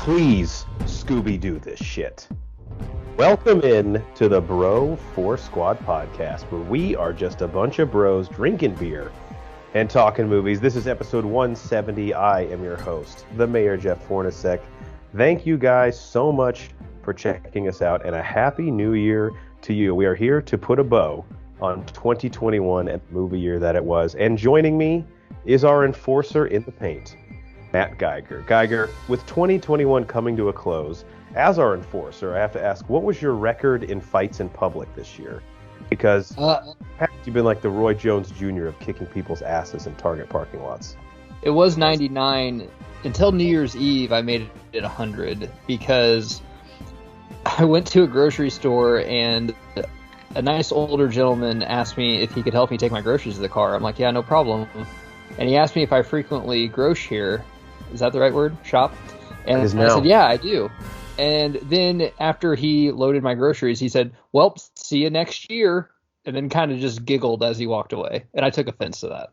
Please Scooby-Doo this shit. Welcome in to the Bro 4 Squad podcast, where we are just a bunch of bros drinking beer and talking movies. This is episode 170. I am your host, the Mayor Jeff Fornasek. Thank you guys so much for checking us out, and a happy new year to you. We are here to put a bow on 2021 and the movie year that it was. And joining me is our enforcer in the paint, Matt Geiger. Geiger, with 2021 coming to a close, as our enforcer, I have to ask, what was your record in fights in public this year? Because you've been like the Roy Jones Jr. of kicking people's asses in Target parking lots. It was 99. Until New Year's Eve, I made it 100 because I went to a grocery store and a nice older gentleman asked me if he could help me take my groceries to the car. I'm like, yeah, no problem. And he asked me if I frequently grocery here. Is that the right word? Shop? And I said, yeah, I do. And then after he loaded my groceries, he said, well, see you next year. And then kind of just giggled as he walked away. And I took offense to that.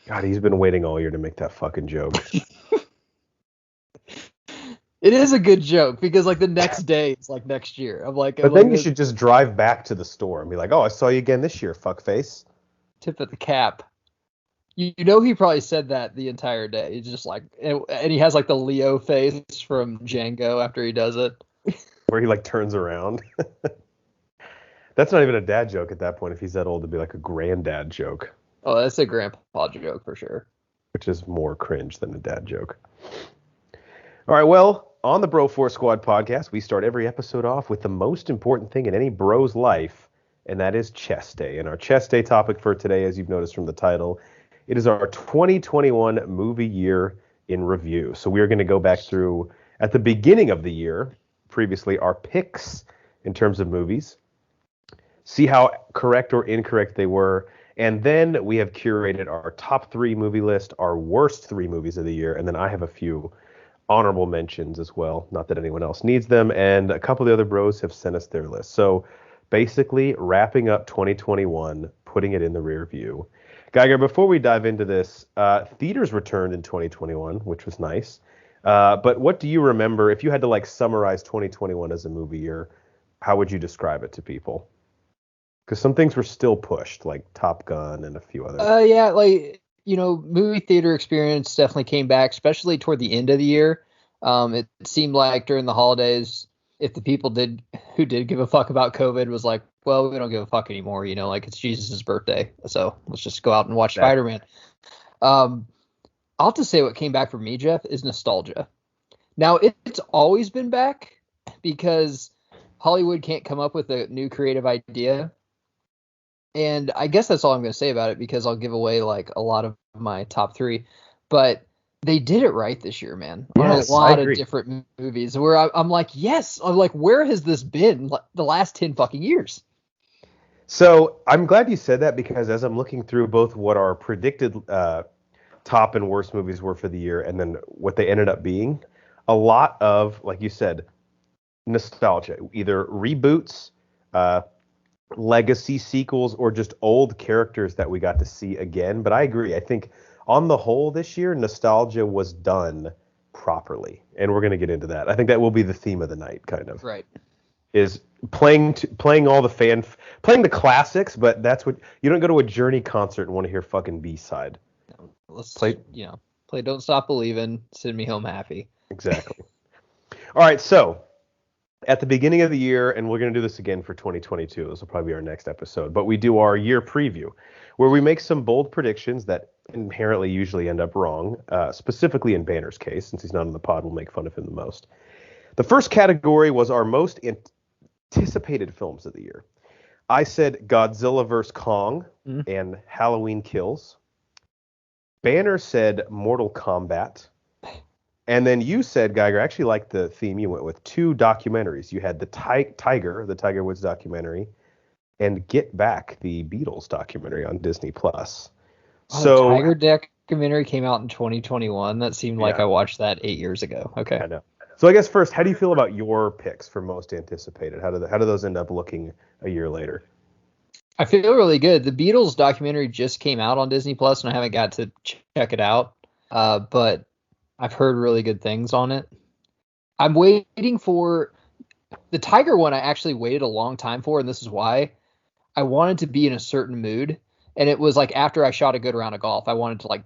God, he's been waiting all year to make that fucking joke. It is a good joke because like the next day it's like next year. I'm like, but then you should just drive back to the store and be like, oh, I saw you again this year, fuckface. Tip of the cap. You know he probably said that the entire day. He's just like, and he has like the Leo face from Django after he does it. Where he like turns around. That's not even a dad joke at that point if he's that old to be like a granddad joke. Oh, that's a grandpa joke for sure. Which is more cringe than a dad joke. All right, well, on the Bro 4 Squad podcast, we start every episode off with the most important thing in any bro's life, and that is chest day. And our chest day topic for today, as you've noticed from the title, it is our 2021 movie year in review. So we are going to go back through, at the beginning of the year, previously, our picks in terms of movies, see how correct or incorrect they were, and then we have curated our top 3 movie list, our worst 3 movies of the year, and then I have a few honorable mentions as well. Not that anyone else needs them, and a couple of the other bros have sent us their list. So basically, wrapping up 2021, putting it in the rear view. Geiger, before we dive into this, theaters returned in 2021, which was nice. But what do you remember, if you had to like summarize 2021 as a movie year, how would you describe it to people? Because some things were still pushed, like Top Gun and a few others. Yeah, like, you know, movie theater experience definitely came back, especially toward the end of the year. It seemed like during the holidays, if the people who did give a fuck about COVID was like, well, we don't give a fuck anymore, you know, like it's Jesus' birthday, so let's just go out and watch Spider-Man. I'll have to say what came back for me, Jeff, is nostalgia. Now, it's always been back because Hollywood can't come up with a new creative idea. And I guess that's all I'm going to say about it because I'll give away like a lot of my top 3. But they did it right this year, man. Yes, a lot of different movies where I'm like, yes, I'm like, where has this been the last 10 fucking years? So I'm glad you said that because as I'm looking through both what our predicted top and worst movies were for the year and then what they ended up being, a lot of, like you said, nostalgia, either reboots, legacy sequels, or just old characters that we got to see again. But I agree. I think on the whole this year, nostalgia was done properly. And we're going to get into that. I think that will be the theme of the night, kind of. Right. Is playing all the playing the classics, but that's what you don't go to a Journey concert and want to hear fucking B-side. Let's play Don't Stop Believin', Send Me Home Happy. Exactly. All right, so at the beginning of the year, and we're going to do this again for 2022. This will probably be our next episode, but we do our year preview where we make some bold predictions that inherently usually end up wrong, specifically in Banner's case. Since he's not on the pod, we'll make fun of him the most. The first category was our most anticipated films of the year. I said Godzilla vs. Kong and Halloween Kills. Banner said Mortal Kombat. And then you said, Geiger, I actually liked the theme you went with, 2 documentaries. You had the Tiger Woods documentary, and Get Back, the Beatles documentary on Disney+. So the Tiger documentary came out in 2021. That seemed like I watched that 8 years ago. Okay. I know. So I guess first, how do you feel about your picks for most anticipated? How do those end up looking a year later? I feel really good. The Beatles documentary just came out on Disney+, and I haven't got to check it out. But I've heard really good things on it. I'm waiting for the Tiger one. I actually waited a long time for, and this is why. I wanted to be in a certain mood, and it was like after I shot a good round of golf, I wanted to like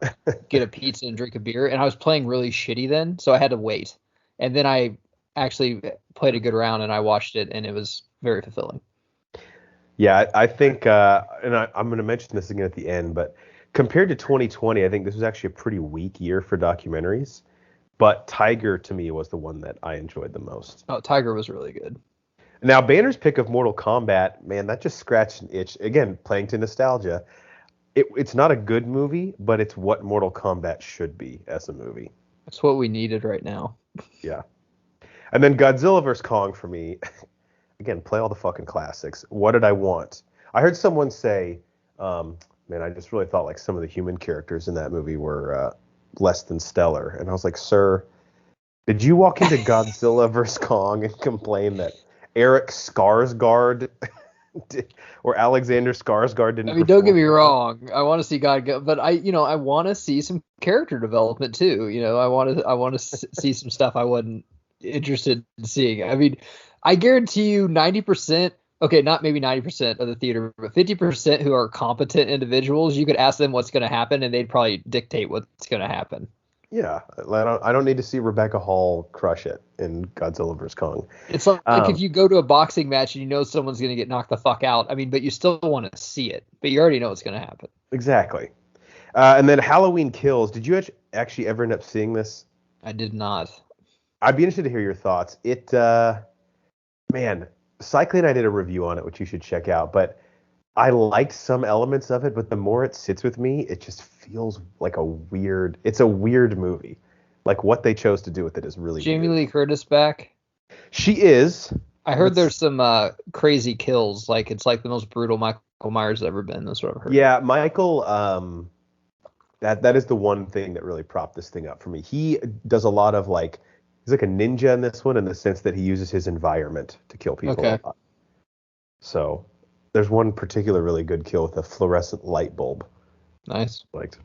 get a pizza and drink a beer, and I was playing really shitty then, so I had to wait. And then I actually played a good round, and I watched it, and it was very fulfilling. Yeah, I think, I'm going to mention this again at the end, but compared to 2020, I think this was actually a pretty weak year for documentaries. But Tiger, to me, was the one that I enjoyed the most. Oh, Tiger was really good. Now, Banner's pick of Mortal Kombat, man, that just scratched an itch. Again, playing to nostalgia. It's not a good movie, but it's what Mortal Kombat should be as a movie. That's what we needed right now. Yeah. And then Godzilla vs. Kong for me, again, play all the fucking classics. What did I want? I heard someone say, man, I just really thought like some of the human characters in that movie were less than stellar. And I was like, sir, did you walk into Godzilla vs. Kong and complain that Eric Skarsgård or Alexander Skarsgård didn't? I mean, don't get me wrong. I want to see God go, but I want to see some character development too. I want to see some stuff I wasn't interested in seeing. I mean, I guarantee you 90%, okay, not maybe 90% of the theater, but 50% who are competent individuals, you could ask them what's going to happen and they'd probably dictate what's going to happen. Yeah, I don't need to see Rebecca Hall crush it in Godzilla vs. Kong. It's like if you go to a boxing match and you know someone's going to get knocked the fuck out, I mean, but you still want to see it, but you already know what's going to happen. Exactly. And then Halloween Kills. Did you actually ever end up seeing this? I did not. I'd be interested to hear your thoughts. Man, Cycling and I did a review on it, which you should check out, but I liked some elements of it, but the more it sits with me, it just feels like it's a weird movie. Like what they chose to do with it is really Jamie weird. Lee Curtis back? She is. I heard there's some crazy kills. Like it's like the most brutal Michael Myers has ever been. That's what I've heard. Yeah, Michael, that is the one thing that really propped this thing up for me. He does a lot of he's like a ninja in this one in the sense that he uses his environment to kill people a lot. So there's one particular really good kill with a fluorescent light bulb. Nice. Liked.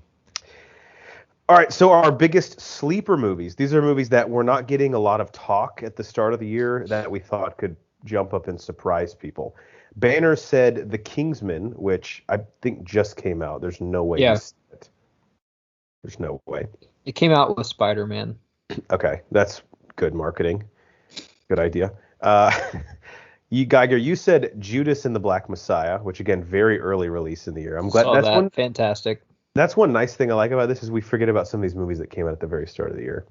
All right, so our biggest sleeper movies. These are movies that were not getting a lot of talk at the start of the year that we thought could jump up and surprise people. Banner said The Kingsman, which I think just came out. There's no way. Yeah. There's no way. It came out with Spider-Man. Okay, that's good marketing. Good idea. Geiger, you said Judas and the Black Messiah, which again, very early release in the year. I'm glad that's one fantastic. That's one nice thing I like about this is we forget about some of these movies that came out at the very start of the year.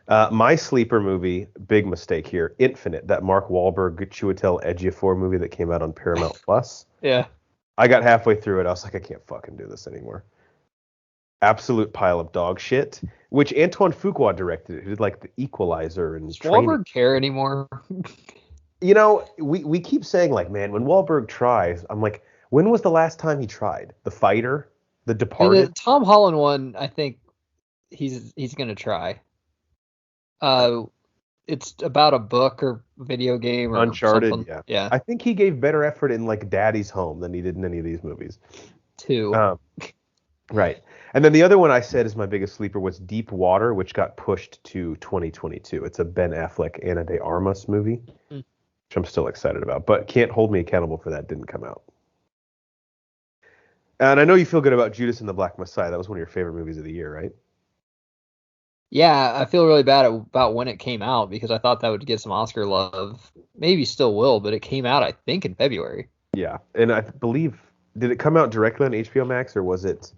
My sleeper movie, big mistake here, Infinite, that Mark Wahlberg, Chiwetel Ejiofor movie that came out on Paramount Plus. Yeah. I got halfway through it. I was like, I can't fucking do this anymore. Absolute pile of dog shit, which Antoine Fuqua directed. Who did like The Equalizer and Does Wahlberg care anymore? We keep saying like, man, when Wahlberg tries, I'm like, when was the last time he tried? The Fighter, The Departed. The Tom Holland one, I think he's gonna try. It's about a book or video game or Uncharted. Something. Yeah. I think he gave better effort in like Daddy's Home than he did in any of these movies. Too. Right. And then the other one I said is my biggest sleeper was Deep Water, which got pushed to 2022. It's a Ben Affleck, Ana de Armas movie, which I'm still excited about, but Can't Hold Me Accountable for that didn't come out. And I know you feel good about Judas and the Black Messiah. That was one of your favorite movies of the year, right? Yeah, I feel really bad about when it came out because I thought that would get some Oscar love. Maybe still will, but it came out, I think, in February. Yeah, and I believe, did it come out directly on HBO Max or was it?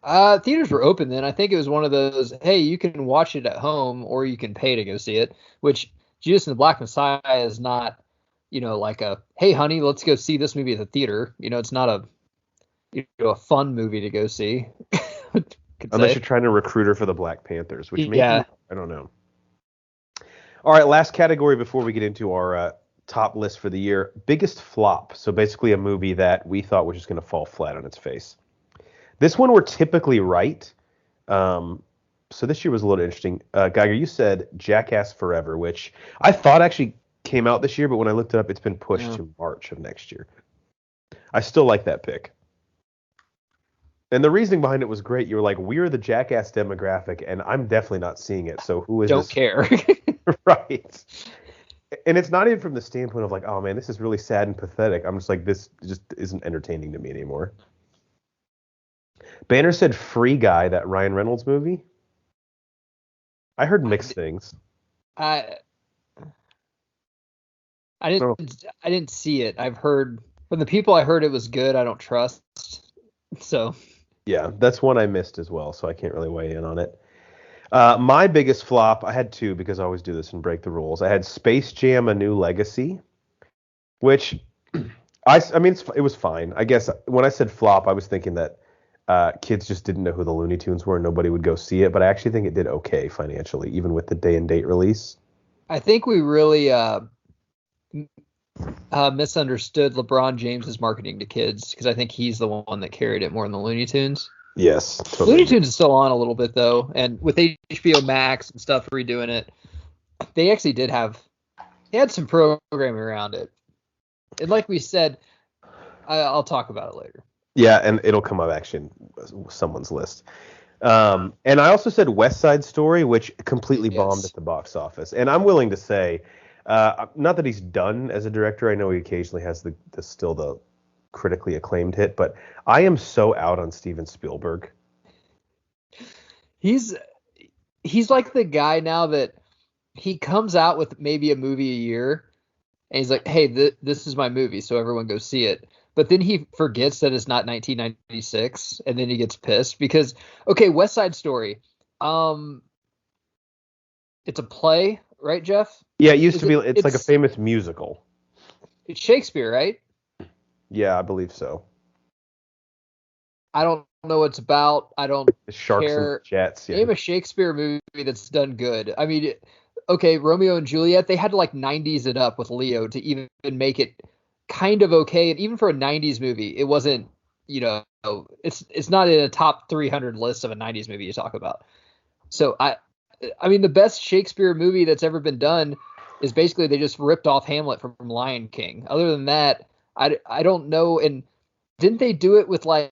Theaters were open then. I think it was one of those, hey, you can watch it at home or you can pay to go see it, which Judas and the Black Messiah is not, like a, hey, honey, let's go see this movie at the theater. It's not a fun movie to go see. Unless you're trying to recruit her for the Black Panthers, which maybe, yeah. I don't know. All right, last category before we get into our top list for the year. Biggest flop. So basically a movie that we thought was just going to fall flat on its face. This one we're typically right. So this year was a little interesting. Geiger, you said Jackass Forever, which I thought actually came out this year, but when I looked it up, it's been pushed to March of next year. I still like that pick. And the reasoning behind it was great. You were like, we're the Jackass demographic, and I'm definitely not seeing it. So who is Don't this? care. Right. And it's not even from the standpoint of like, oh man, this is really sad and pathetic. I'm just like, this just isn't entertaining to me anymore. Banner said Free Guy, that Ryan Reynolds movie. I heard mixed things. I I Oh, didn't see it. I've heard from the people I heard it was good. I don't trust. So yeah, that's one I missed as well, so I can't really weigh in on it. My biggest flop, I had two because I always do this and break the rules. I had Space Jam: A New Legacy, which I mean, it was fine. I guess when I said flop, I was thinking that kids just didn't know who the Looney Tunes were and nobody would go see it. But I actually think it did okay financially, even with the day and date release. I think we really misunderstood LeBron James's marketing to kids because I think he's the one that carried it more than the Looney Tunes. Yes, totally. Looney Tunes is still on a little bit though, and with HBO Max and stuff redoing it, they actually they had some programming around it. And like we said, I'll talk about it later. Yeah, and it'll come up actually in someone's list. And I also said West Side Story, which completely bombed at the box office. And I'm willing to say, not that he's done as a director. I know he occasionally has the critically acclaimed hit, but I am so out on Steven Spielberg. He's like the guy now that he comes out with maybe a movie a year, and he's like, "Hey, this is my movie, so everyone go see it." But then he forgets that it's not 1996, and then he gets pissed because, okay, West Side Story, it's a play, right, Jeff? Yeah, it used to be. It's like a famous musical. It's Shakespeare, right? Yeah, I believe so. I don't know what it's about. I don't Sharks care. and Jets. Yeah. Name a Shakespeare movie that's done good. I mean, okay, Romeo and Juliet, they had to like 90s it up with Leo to even make it kind of okay. And even for a 90s movie, it wasn't, it's not in a top 300 list of a 90s movie you talk about. So I mean, the best Shakespeare movie that's ever been done is basically they just ripped off Hamlet from Lion King. Other than that, I don't know. And didn't they do it with like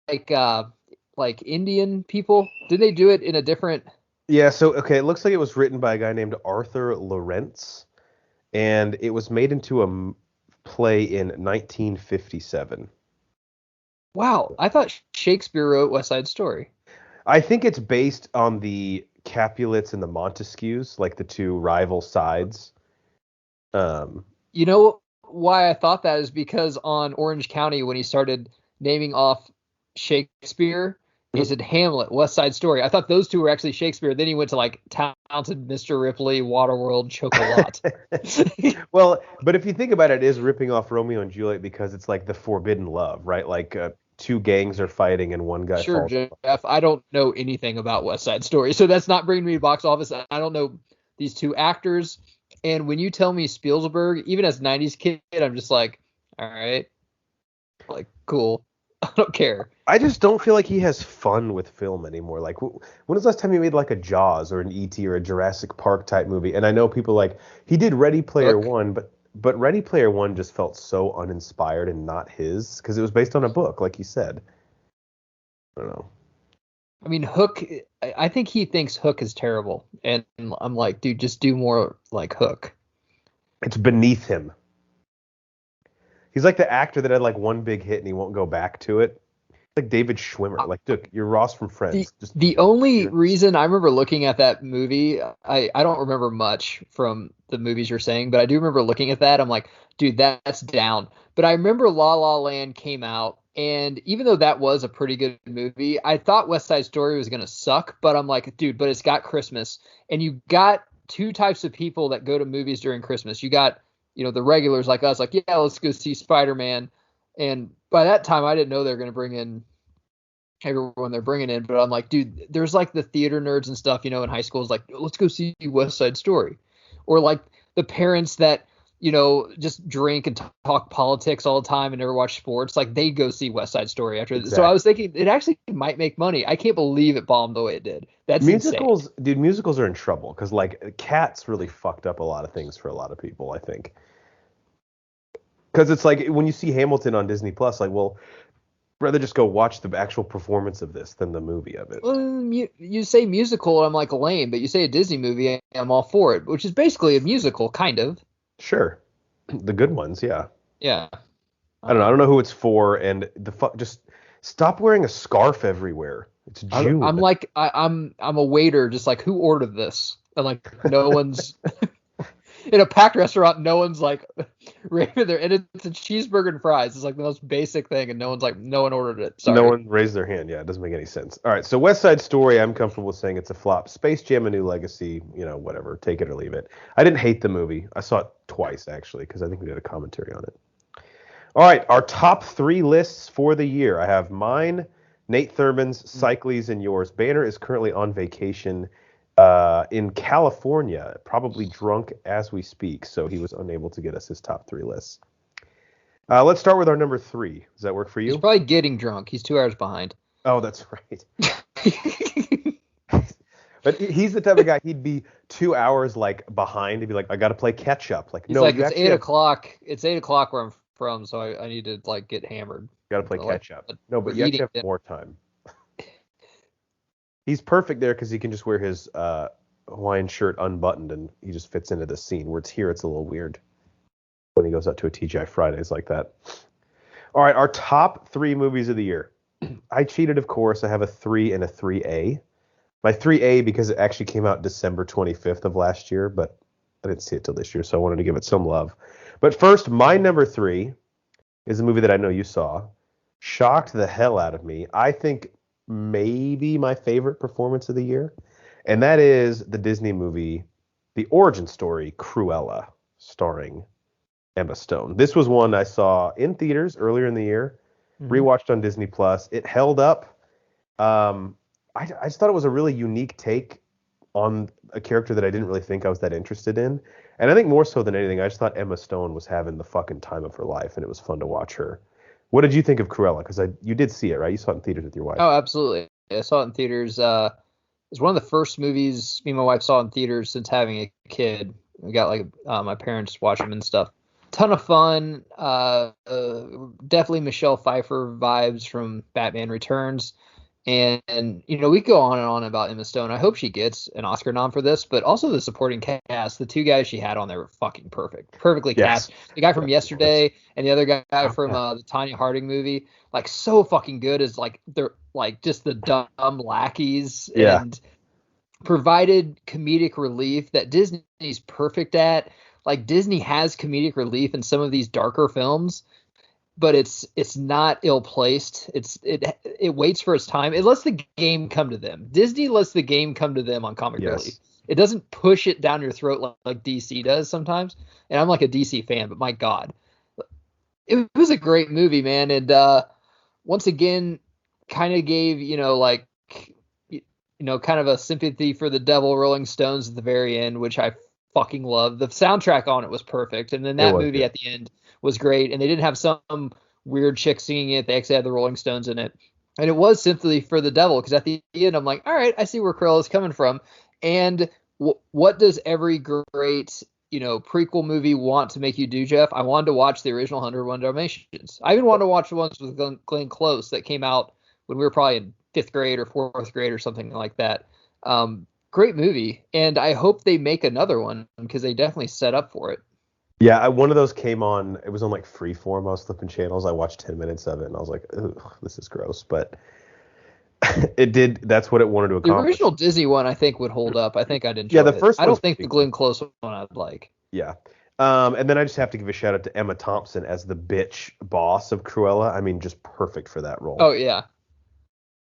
Indian people? Did they do it in a different? Yeah. So okay, it looks like it was written by a guy named Arthur Lawrence, and it was made into a play in 1957. Wow, I thought Shakespeare wrote West Side Story. I think it's based on the Capulets and the Montesquieux, like the two rival sides. You know why I thought that is because on Orange County, when he started naming off Shakespeare, he said Hamlet, West Side Story. I thought those two were actually Shakespeare. Then he went to like Talented Mr. Ripley, Waterworld, Chocolat. Well, but if you think about it, it is ripping off Romeo and Juliet because it's like the forbidden love, right? Like two gangs are fighting and one guy Sure, falls. Jeff. I don't know anything about West Side Story, so that's not bringing me to box office. I don't know these two actors. And when you tell me Spielberg, even as a 90s kid, I'm just like, all right, like, cool. I don't care. I just don't feel like he has fun with film anymore. Like, when was the last time he made like a Jaws or an E.T. or a Jurassic Park type movie? And I know people like, he did Ready Player One, but Ready Player One just felt so uninspired and not his because it was based on a book, like you said. I don't know. I mean, Hook, I think he thinks Hook is terrible. And I'm like, dude, just do more like Hook. It's beneath him. He's like the actor that had like one big hit and he won't go back to it. Like David Schwimmer. Like, look, you're Ross from Friends. The only reason I remember looking at that movie, I don't remember much from the movies you're saying, but I do remember looking at that. I'm like, dude, that's down. But I remember La La Land came out. And even though that was a pretty good movie, I thought West Side Story was going to suck. But I'm like, dude, but it's got Christmas. And you got two types of people that go to movies during Christmas. You got, the regulars like us, like, yeah, let's go see Spider-Man. And by that time, I didn't know they were going to bring in everyone they're bringing in. But I'm like, dude, there's like the theater nerds and stuff, in high school is like, let's go see West Side Story. Or like the parents that, just drink and talk politics all the time and never watch sports. Like they go see West Side Story after. Exactly. So I was thinking it actually might make money. I can't believe it bombed the way it did. That's musicals, insane. Dude. Musicals are in trouble because like Cats really fucked up a lot of things for a lot of people. I think because it's like when you see Hamilton on Disney Plus, like, well, rather just go watch the actual performance of this than the movie of it. You say musical, I'm like lame, but you say a Disney movie, I'm all for it, which is basically a musical, kind of. Sure. The good ones, yeah. Yeah. I don't know who it's for, and just stop wearing a scarf everywhere. It's June. I'm a waiter, just like, who ordered this? And like no one's in a packed restaurant, no one's like raving there, and it's a cheeseburger and fries. It's like the most basic thing, and no one ordered it. Sorry. No one raised their hand. Yeah, it doesn't make any sense. All right, so West Side Story, I'm comfortable saying it's a flop. Space Jam: A New Legacy, whatever, take it or leave it. I didn't hate the movie. I saw it twice actually because I think we did a commentary on it. All right, our top 3 lists for the year. I have mine, Nate Thurman's, Cycles, and yours. Banner is currently on vacation in California, probably drunk as we speak, so he was unable to get us his top 3 lists. Let's start with our number 3. Does that work for you? He's probably getting drunk. He's 2 hours behind. Oh, that's right. But he's the type of guy, he'd be 2 hours like behind. He'd be like, I got to play catch up. Like, he's no, like, it's 8 o'clock. It's 8 o'clock where I'm from, so I need to like get hammered. Got to play catch up. No, but you actually have more time. He's perfect there because he can just wear his Hawaiian shirt unbuttoned, and he just fits into the scene. Where it's a little weird when he goes out to a TGI Fridays like that. All right, our top 3 movies of the year. I cheated, of course. I have a 3 and a 3A. My 3A because it actually came out December 25th of last year, but I didn't see it till this year, so I wanted to give it some love. But first, my number 3 is a movie that I know you saw. Shocked the hell out of me. I think maybe my favorite performance of the year, and that is the Disney movie, the origin story, Cruella, starring Emma Stone. This was one I saw in theaters earlier in the year, rewatched on Disney Plus. It held up. I just thought it was a really unique take on a character that I didn't really think I was that interested in. And I think more so than anything, I just thought Emma Stone was having the fucking time of her life, and it was fun to watch her. What did you think of Cruella? Because you did see it, right? You saw it in theaters with your wife. Oh, absolutely. I saw it in theaters. It was one of the first movies me and my wife saw in theaters since having a kid. We got like my parents watch them and stuff. Ton of fun. Definitely Michelle Pfeiffer vibes from Batman Returns. And we go on and on about Emma Stone. I hope she gets an Oscar nom for this, but also the supporting cast. The 2 guys she had on there were fucking perfectly cast. The guy from Yesterday and the other guy from the Tanya Harding movie, like so fucking good as like they're like just the dumb lackeys and provided comedic relief that Disney's perfect at. Like Disney has comedic relief in some of these darker films, but it's not ill-placed. It waits for its time. It lets the game come to them. Disney lets the game come to them on comic relief. It doesn't push it down your throat like DC does sometimes. And I'm like a DC fan, but my God, it was a great movie, man. And once again, kind of gave kind of a sympathy for the Devil, Rolling Stones at the very end, which I fucking love. The soundtrack on it was perfect, and then that movie good. At the end was great, and they didn't have some weird chick singing it. They actually had the Rolling Stones in it, and it was Sympathy for the Devil, because at the end I'm like, all right, I see where Cruella's coming from. And what does every great prequel movie want to make you do, Jeff? I wanted to watch the original 101 Dalmatians. I even wanted to watch the ones with Glenn Close that came out when we were probably in 5th grade or 4th grade or something like that. Great movie, and I hope they make another one because they definitely set up for it. Yeah, one of those came on. It was on like Freeform. I was flipping channels. I watched 10 minutes of it, and I was like, "Ugh, this is gross." But it did. That's what it wanted to accomplish. The original Disney one, I think, would hold up. I think I'd enjoy it. The first. I don't think the Glenn Close one I'd like. Yeah. And then I just have to give a shout out to Emma Thompson as the bitch boss of Cruella. I mean, just perfect for that role. Oh yeah.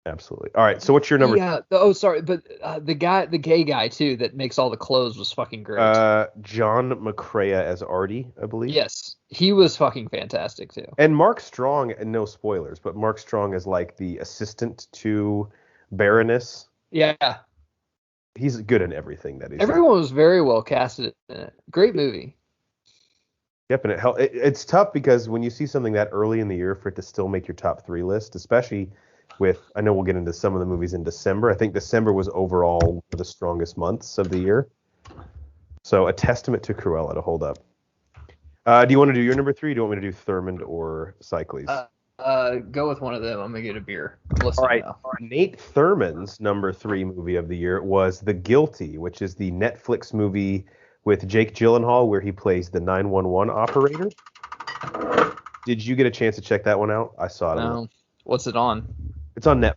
Absolutely. All right. So what's your number? Yeah. Oh, sorry. But the gay guy too, that makes all the clothes was fucking great. John McCrea as Artie, I believe. Yes. He was fucking fantastic too. And Mark Strong, and no spoilers, but Mark Strong is like the assistant to Baroness. Yeah. He's good in everything that he's Everyone was very well casted in it. Great movie. Yep, and it's tough because when you see something that early in the year for it to still make your top 3 list, especially with, I know we'll get into some of the movies in December. I think December was overall one of the strongest months of the year. So a testament to Cruella to hold up. Do you want to do your number 3? Do you want me to do Thurmond or Cycles? go with one of them. I'm gonna get a beer. I'm All listening right. now. Nate Thurman's number 3 movie of the year was The Guilty, which is the Netflix movie with Jake Gyllenhaal where he plays the 911 operator. Did you get a chance to check that one out? I saw it. No. What's it on? It's on Netflix.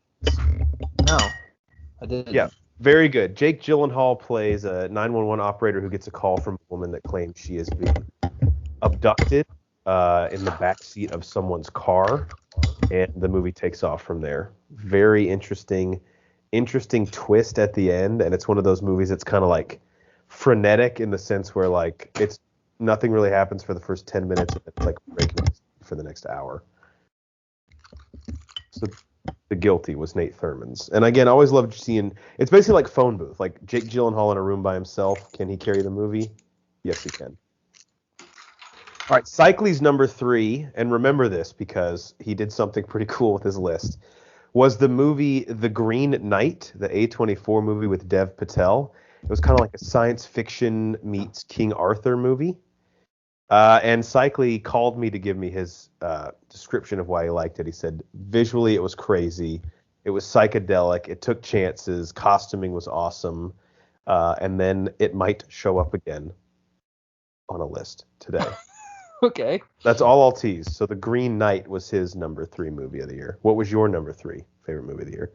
No, I didn't. Yeah, very good. Jake Gyllenhaal plays a 911 operator who gets a call from a woman that claims she is being abducted in the backseat of someone's car, and the movie takes off from there. Very interesting twist at the end, and it's one of those movies that's kind of like frenetic in the sense where like it's nothing really happens for the first 10 minutes, and it's like breaking for the next hour. So The Guilty was Nate Thurman's. And again, I always loved seeing, it's basically like Phone Booth, like Jake Gyllenhaal in a room by himself. Can he carry the movie? Yes, he can. All right, Cycly's number 3, and remember this because he did something pretty cool with his list, was the movie The Green Knight, the A24 movie with Dev Patel. It was kind of like a science fiction meets King Arthur movie. And Cycly called me to give me his description of why he liked it. He said, visually, it was crazy. It was psychedelic. It took chances. Costuming was awesome. And then it might show up again on a list today. Okay. That's all I'll tease. So The Green Knight was his number 3 movie of the year. What was your number 3 favorite movie of the year?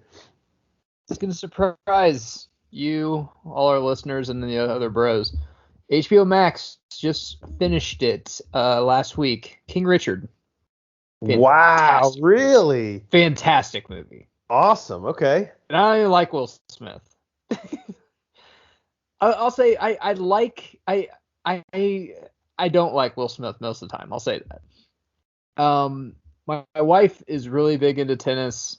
It's going to surprise you, all our listeners, and the other bros. HBO Max just finished it last week. King Richard. Wow, really? Fantastic movie. Awesome. Okay. And I don't even like Will Smith. I'll say I don't like Will Smith most of the time. I'll say that. My wife is really big into tennis.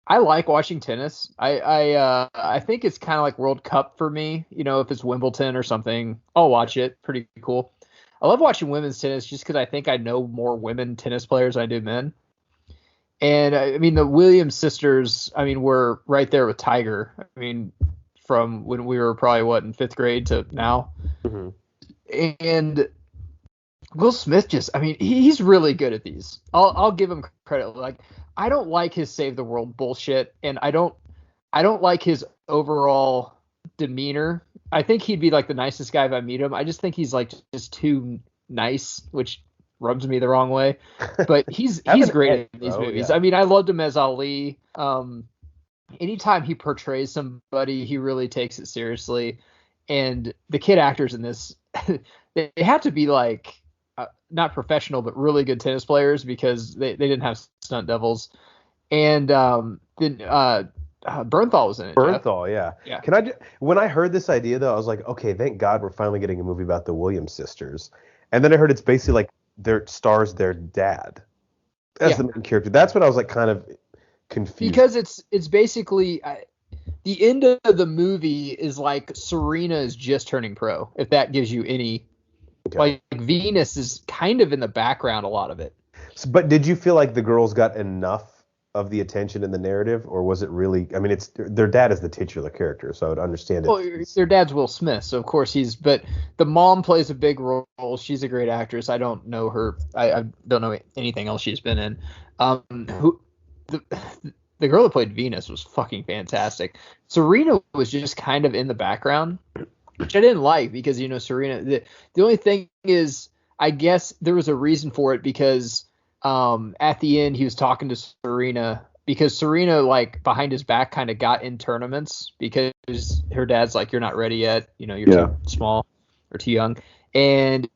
I like watching tennis. I think it's kind of like World Cup for me. You know, if it's Wimbledon or something, I'll watch it. Pretty cool. I love watching women's tennis just because I think I know more women tennis players than I do men. And I mean, the Williams sisters, I mean, we're right there with Tiger. I mean, from when we were probably in 5th grade to now. Mm-hmm. And Will Smith he's really good at these. I'll give him credit. Like, I don't like his save the world bullshit, and I don't like his overall demeanor. I think he'd be like the nicest guy if I meet him. I just think he's like just too nice, which rubs me the wrong way. But he's great in these movies. Yeah. I mean, I loved him as Ali. Anytime he portrays somebody, he really takes it seriously. And the kid actors in this, they have to be like not professional, but really good tennis players because they didn't have stunt devils. And then Bernthal was in it. Bernthal, yeah. When I heard this idea though, I was like, okay, thank God we're finally getting a movie about the Williams sisters. And then I heard it's basically like their dad as the main character. That's what I was like kind of confused. Because it's basically the end of the movie is like Serena is just turning pro. If that gives you any. Okay. Like Venus is kind of in the background, a lot of it. But did you feel like the girls got enough of the attention in the narrative, or was it really? I mean, it's their dad is the titular character, so I would understand it. Well, their dad's Will Smith, so of course but the mom plays a big role. She's a great actress. I don't know her. I don't know anything else she's been in. The girl that played Venus was fucking fantastic. Serena was just kind of in the background, which I didn't like because, you know, Serena, the only thing is, I guess there was a reason for it because at the end he was talking to Serena because Serena, like, behind his back kind of got in tournaments because her dad's like, you're not ready yet. You know, you're too small or too young. And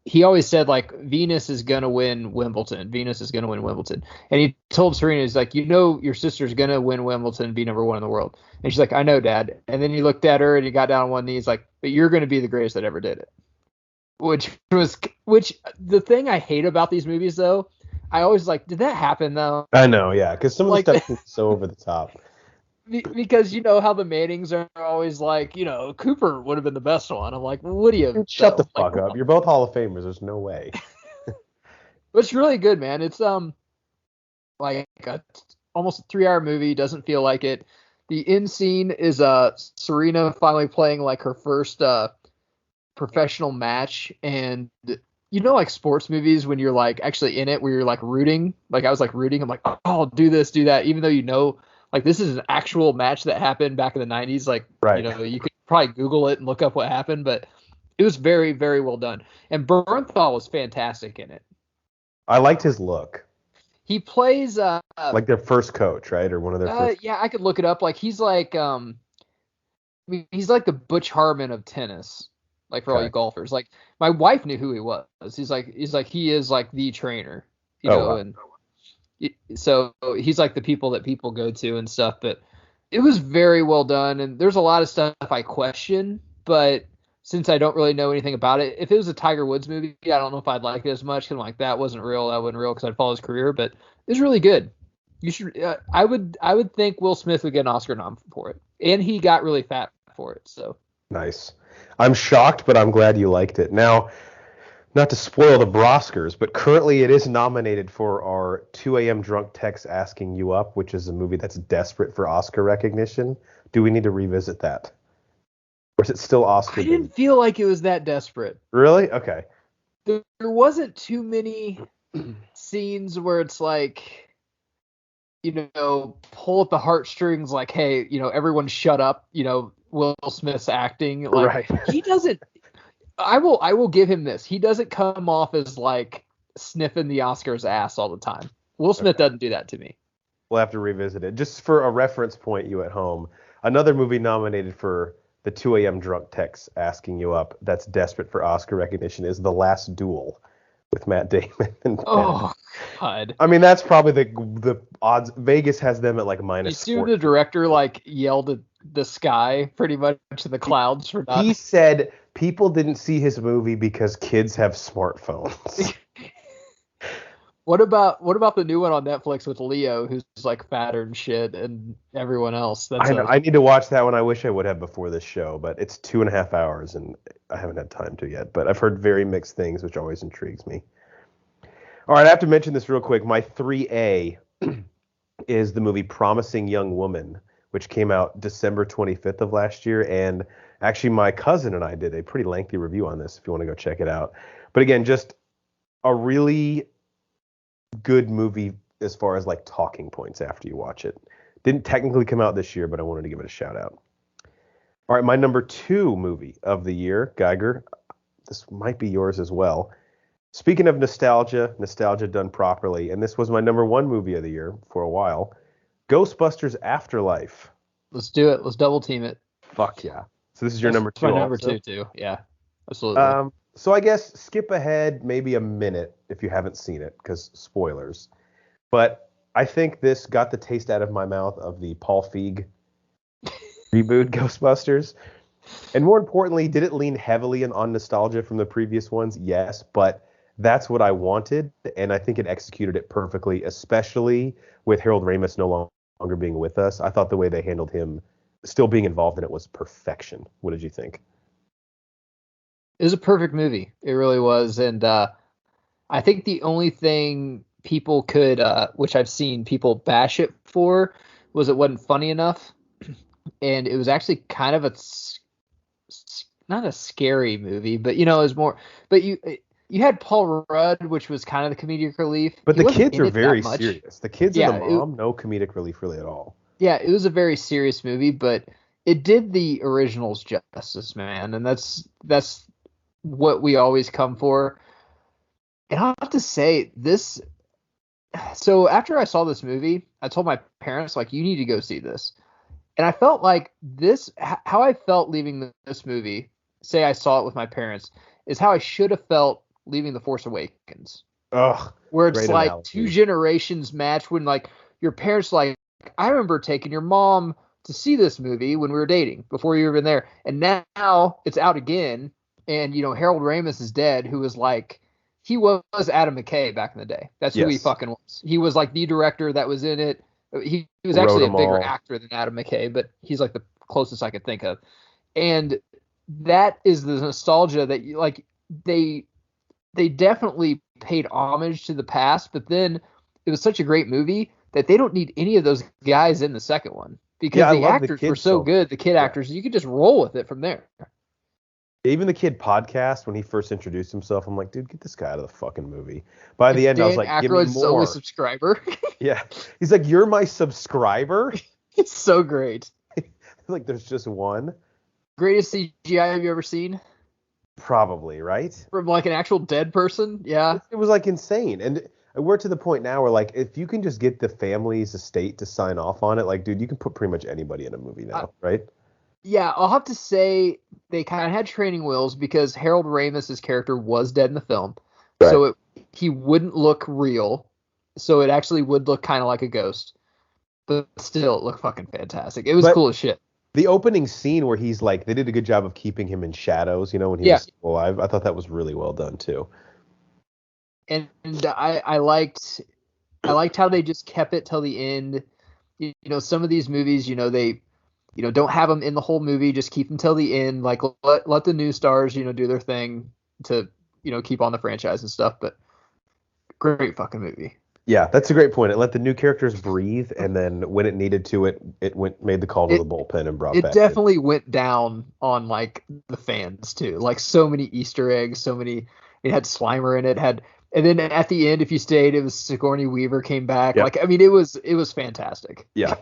he always said, like, Venus is going to win Wimbledon. Venus is going to win Wimbledon. And he told Serena, he's like, you know, your sister's going to win Wimbledon and be number 1 in the world. And she's like, I know, Dad. And then he looked at her and he got down on one knee. He's like, but you're going to be the greatest that ever did it. Which the thing I hate about these movies, though, I always like, did that happen, though? I know, yeah, because some of the stuff is so over the top. Because you know how the Mannings are always like, you know, Cooper would have been the best one. I'm like, well, what do you? Shut the fuck up. You're both Hall of Famers. There's no way. It's really good, man. It's like almost a 3-hour movie. Doesn't feel like it. The end scene is Serena finally playing like her first professional match, and like sports movies when you're like actually in it, where you're like rooting. Like I was like rooting. I'm like, oh, do this, do that, even though like this is an actual match that happened back in the 90s. Like Right. you could probably Google it and look up what happened, but it was very, very well done. And Bernthal was fantastic in it. I liked his look. He plays like their first coach, right, or one of their first. Yeah, I could look it up. Like he's like he's like the Butch Harmon of tennis. Like for all you golfers. Like my wife knew who he was. He is like the trainer, wow. And so he's like the people that people go to and stuff. But it was very well done, and there's a lot of stuff I question, but since I don't really know anything about it, if it was a Tiger Woods movie, I don't know if I'd like it as much, because I'm like, that wasn't real, because I'd follow his career, but it's really good. You should. I would think Will Smith would get an Oscar nom for it, and he got really fat for it. So nice. I'm shocked, but I'm glad you liked it. Now, not to spoil the Broscars, but currently it is nominated for our 2 a.m. drunk text asking you up, which is a movie that's desperate for Oscar recognition. Do we need to revisit that? Or is it still Oscar? I didn't feel like it was that desperate. Really? Okay. There wasn't too many scenes where it's like, pull at the heartstrings, like, hey, everyone shut up, Will Smith's acting. Like, right. He doesn't, I will give him this. He doesn't come off as like sniffing the Oscars ass all the time. Will Smith doesn't do that to me. We'll have to revisit it. Just for a reference point, you at home, another movie nominated for the 2 a.m. drunk text asking you up that's desperate for Oscar recognition is The Last Duel with Matt Damon. Oh, God. I mean, that's probably the odds. Vegas has them at like minus. You see the director like yelled at the sky, pretty much to the clouds for not. He said people didn't see his movie because kids have smartphones. What about the new one on Netflix with Leo, who's like fatter and shit, and everyone else? I need to watch that one. I wish I would have before this show, but it's 2.5 hours, and I haven't had time to yet. But I've heard very mixed things, which always intrigues me. All right, I have to mention this real quick. My 3A is the movie Promising Young Woman, which came out December 25th of last year, and actually my cousin and I did a pretty lengthy review on this if you want to go check it out. But again, just a really good movie as far as like talking points after you watch it. Didn't technically come out this year, but I wanted to give it a shout out. All right, my number 2 movie of the year, Geiger, this might be yours as well. Speaking of nostalgia done properly, and this was my number 1 movie of the year for a while, Ghostbusters Afterlife. Let's do it. Let's double team it. Fuck yeah. So this is your number 2 my also? Number 2 too. Yeah, absolutely. So I guess skip ahead maybe a minute if you haven't seen it, because spoilers. But I think this got the taste out of my mouth of the Paul Feig reboot Ghostbusters. And more importantly, did it lean heavily on nostalgia from the previous ones? Yes, but that's what I wanted, and I think it executed it perfectly, especially with Harold Ramis no longer being with us. I thought the way they handled him still being involved in it was perfection. What did you think? It was a perfect movie. It really was. And I think the only thing people could, which I've seen people bash it for, was it wasn't funny enough. And it was actually kind of not a scary movie, but, it was more. But you had Paul Rudd, which was kind of the comedic relief. But the kids are very serious. The kids and the mom, no comedic relief really at all. Yeah, it was a very serious movie, but it did the originals justice, man. And that's what we always come for. And I have to say this. So after I saw this movie, I told my parents, like, you need to go see this. And I felt like this, how I felt leaving this movie, say I saw it with my parents, is how I should have felt leaving The Force Awakens. Ugh. Where it's like analogy. 2 generations match when like your parents, like, I remember taking your mom to see this movie when we were dating before you were even there. And now it's out again. And, Harold Ramis is dead, who was like, he was Adam McKay back in the day. That's who he fucking was. He was like the director that was in it. He was actually a bigger actor than Adam McKay, but he's like the closest I could think of. And that is the nostalgia that like they definitely paid homage to the past, but then it was such a great movie that they don't need any of those guys in the second one, because the actors were so good, the kid actors, you could just roll with it from there. Even the kid podcast, when he first introduced himself, I'm like, dude, get this guy out of the fucking movie. By the end, I was Dan like, give me Aykroyd's only more. subscriber. Yeah. He's like, you're my subscriber? It's so great. Like, there's just one? Greatest CGI have you ever seen? Probably, right? From like an actual dead person? Yeah. It was like insane. And we're to the point now where, like, if you can just get the family's estate to sign off on it, like, dude, you can put pretty much anybody in a movie now, right? Yeah, I'll have to say they kind of had training wheels because Harold Ramis's character was dead in the film. Right. So he wouldn't look real. So it actually would look kind of like a ghost. But still, it looked fucking fantastic. It was cool as shit. The opening scene where he's like, they did a good job of keeping him in shadows, you know, when he was alive. I thought that was really well done too. And I liked how they just kept it till the end. You know, some of these movies, you know, they, you know, don't have them in the whole movie. Just keep them till the end. Like let the new stars, you know, do their thing to, you know, keep on the franchise and stuff. But great fucking movie. Yeah, that's a great point. It let the new characters breathe, and then when it needed to, it made the call to the bullpen and brought back. It definitely went down on like the fans too. Like so many Easter eggs, so many. It had Slimer in it. And then at the end, if you stayed, it was Sigourney Weaver came back. Yep. Like I mean, it was fantastic. Yeah,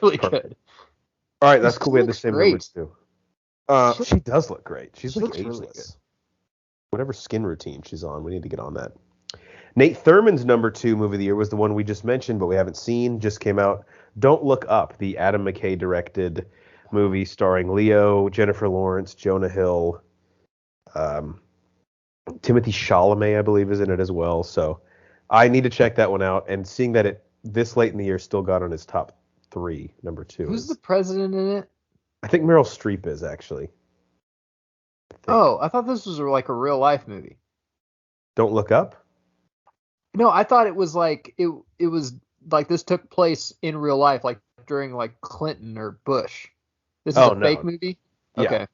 really good. All right, that's cool. We had the same movie too. She does look great. She's like ageless. Really whatever skin routine she's on, we need to get on that. Nate Thurman's number 2 movie of the year was the one we just mentioned, but we haven't seen. Just came out. Don't Look Up, the Adam McKay directed movie starring Leo, Jennifer Lawrence, Jonah Hill, Timothy Chalamet, I believe, is in it as well. So I need to check that one out. And seeing that it this late in the year still got on his top 3, number 2. Who's the president in it? I think Meryl Streep is actually. I thought this was like a real life movie. Don't Look Up? No, I thought it was like it was like this took place in real life, like during like Clinton or Bush. This is a fake movie? Okay.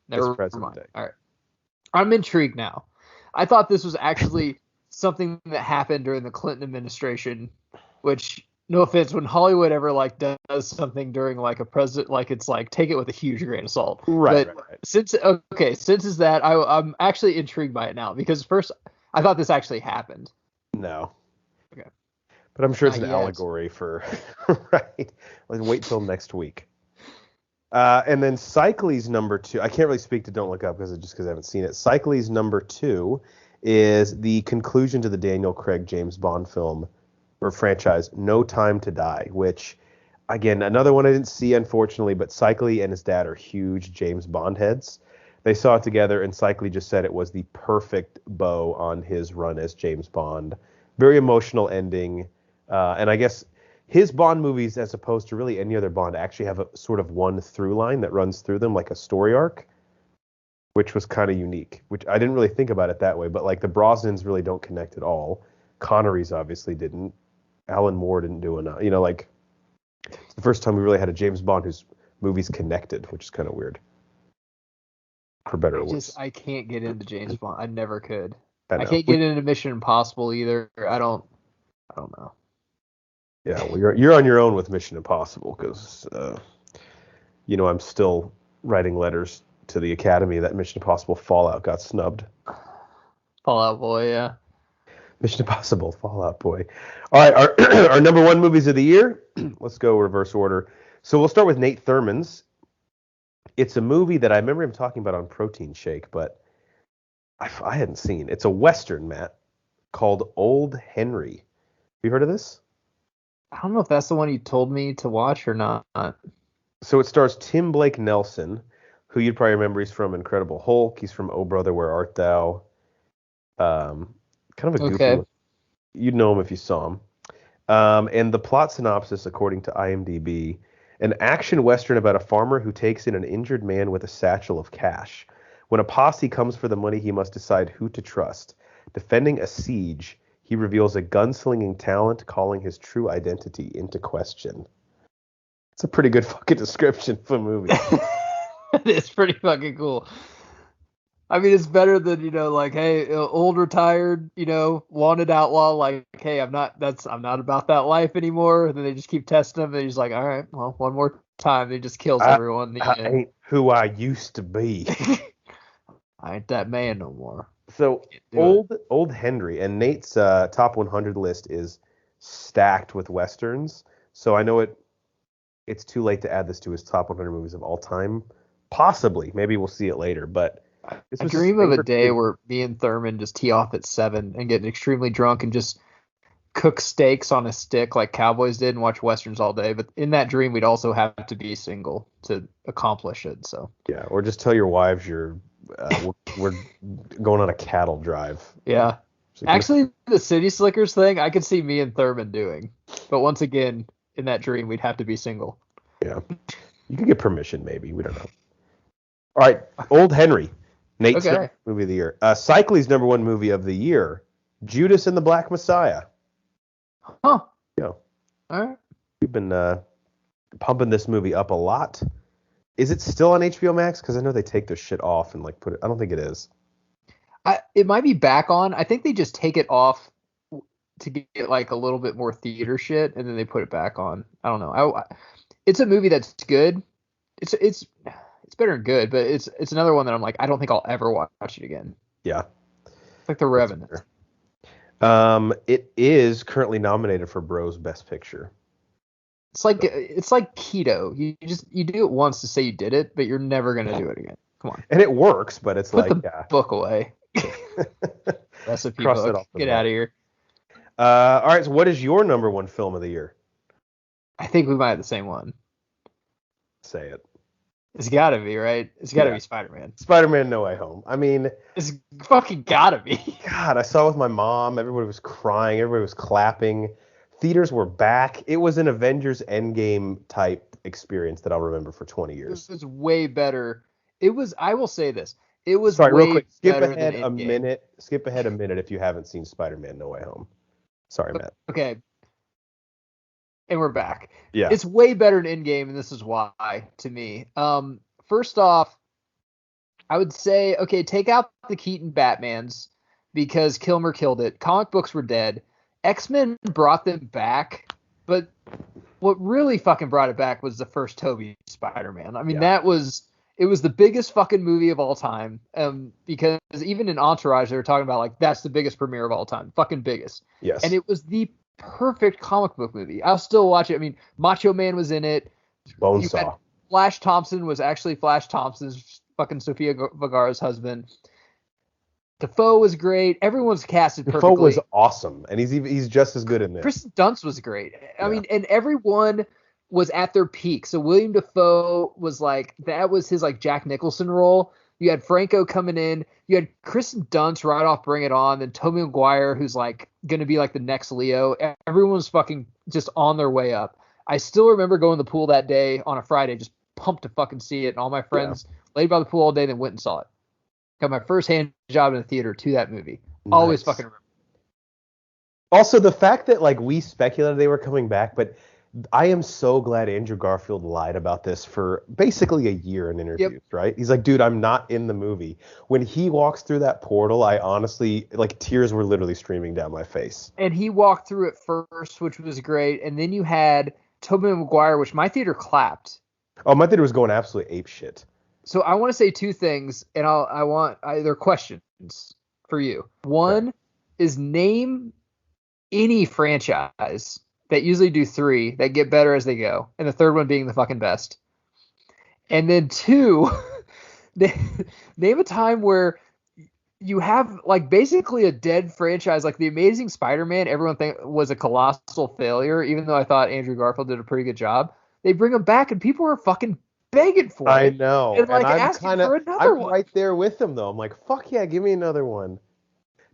Never mind. All right. I'm intrigued now. I thought this was actually something that happened during the Clinton administration, which no offense, when Hollywood ever like does something during like a president, like it's like take it with a huge grain of salt. Right. Since it's that, I'm actually intrigued by it now because first I thought this actually happened. No. Okay. But I'm sure it's an allegory for right. Like wait till next week. And then Cycles number 2. I can't really speak to Don't Look Up because I haven't seen it. Cycles number 2 is the conclusion to the Daniel Craig James Bond film or franchise No Time to Die, which again another one I didn't see unfortunately, but Cycles and his dad are huge James Bond heads. They saw it together, and Cycles just said it was the perfect bow on his run as James Bond. Very emotional ending. And I guess his Bond movies, as opposed to really any other Bond, actually have a sort of one through line that runs through them, like a story arc, which was kind of unique, which I didn't really think about it that way. But like the Brosnans really don't connect at all. Connery's obviously didn't. Alan Moore didn't do enough. You know, like it's the first time we really had a James Bond whose movies connected, which is kind of weird. For better or worse. I can't get into James Bond. I never could. I can't get into Mission Impossible either. I don't know. Yeah, well, you're on your own with Mission Impossible because, you know, I'm still writing letters to the Academy that Mission Impossible Fallout got snubbed. Fallout Boy, yeah. Mission Impossible Fallout Boy. All right, our number 1 movies of the year. Let's go reverse order. So we'll start with Nate Thurman's. It's a movie that I remember him talking about on Protein Shake, but I hadn't seen. It's a Western, Matt, called Old Henry. Have you heard of this? I don't know if that's the one you told me to watch or not. So it stars Tim Blake Nelson, who you'd probably remember. He's from Incredible Hulk. He's from Oh Brother, Where Art Thou? Kind of a goofy one. You'd know him if you saw him. And the plot synopsis, according to IMDb, an action Western about a farmer who takes in an injured man with a satchel of cash. When a posse comes for the money, he must decide who to trust. Defending a siege, he reveals a gunslinging talent, calling his true identity into question. It's a pretty good fucking description for a movie. It's pretty fucking cool. I mean, it's better than, you know, like, hey, old retired, you know, wanted outlaw, like, hey, I'm not about that life anymore. And then they just keep testing him, and he's like, all right, well, one more time, he just kills everyone. I ain't who I used to be. I ain't that man no more. So Do old Henry and Nate's top 100 list is stacked with westerns. So I know it's too late to add this to his top 100 movies of all time. Possibly, maybe we'll see it later. But this I was his dream of a favorite day movie. where me and Thurman just tee off at 7 and get extremely drunk and just cook steaks on a stick like cowboys did and watch westerns all day. But in that dream, we'd also have to be single to accomplish it. So Yeah, or just tell your wives we're going on a cattle drive. yeah, So actually, the City Slickers thing, I could see me and Thurman doing. But once again, in that dream, we'd have to be single. yeah, you can get permission, maybe. We don't know. All right, Old Henry, Nate's Okay. movie of the year. Cycly's number one movie of the year, Judas and the Black Messiah. Huh. Yeah, All right. we've been pumping this movie up a lot. Is it still on HBO Max? Because I know they take their shit off and like put it. I don't think it is. It might be back on. I think they just take it off to get like a little bit more theater shit, and then they put it back on. I don't know. It's a movie that's good. It's better than good, but it's another one that I'm like, I don't think I'll ever watch it again. Yeah. It's like The Revenant. It is currently nominated for Bros Best Picture. It's like keto. You do it once to say you did it, but you're never gonna do it again. Come on. And it works, but it's Put like the book away. Recipe Cross it book. off the Get book. out of here. All right, so what is your number one film of the year? I think we might have the same one. Say it. It's gotta be, right? It's gotta Yeah. be Spider-Man. Spider-Man No Way Home. I mean, It's fucking gotta be. God, I saw it with my mom. Everybody was crying. Everybody was clapping. Theaters were back. It was an Avengers Endgame type experience that I'll remember for 20 years. It was way better. I will say this. It was Sorry, way real quick. Skip better ahead than a Endgame. minute. Skip ahead a minute if you haven't seen Spider-Man No Way Home. Sorry, Matt. Okay. And we're back. Yeah. It's way better than Endgame, and this is why to me. First off, I would say, okay, take out the Keaton Batmans because Kilmer killed it. Comic books were dead. X-Men brought them back, but what really fucking brought it back was the first Tobey Spider-Man. I mean, Yeah. it was the biggest fucking movie of all time. Because even in Entourage, they were talking about like, that's the biggest premiere of all time. Fucking biggest. Yes. And it was the perfect comic book movie. I'll still watch it. I mean, Macho Man was in it. Bonesaw. Flash Thompson was actually Flash Thompson's fucking Sofia Vergara's husband. Defoe was great. Everyone's casted perfectly. Defoe was awesome, and he's just as good in this. Kristen Dunst was great. I Yeah. mean, and everyone was at their peak. So William Defoe was like, that was his like Jack Nicholson role. You had Franco coming in. You had Kristen Dunst right off Bring It On. Then Tobey Maguire, who's like going to be like the next Leo. Everyone was fucking just on their way up. I still remember going to the pool that day on a Friday, just pumped to fucking see it. And all my friends laid by the pool all day, then went and saw it. Got my first hand job in the theater to that movie. Always Nice. fucking remember. Also, the fact that like we speculated they were coming back, but I am so glad Andrew Garfield lied about this for basically a year in interviews, right? He's like, dude, I'm not in the movie. When he walks through that portal, I honestly, like, tears were literally streaming down my face. And he walked through it first, which was great. And then you had Tobey Maguire, which my theater clapped. Oh, my theater was going absolutely ape shit. So I want to say two things, and they're questions for you. One is name any franchise that usually do 3 that get better as they go, and the third one being the fucking best. And then 2, name a time where you have like basically a dead franchise, like the Amazing Spider-Man. Everyone was a colossal failure, even though I thought Andrew Garfield did a pretty good job. They bring him back, and people are fucking begging for it. I know. And like I'm asking for another one. right there with them though. I'm like, fuck yeah, give me another one.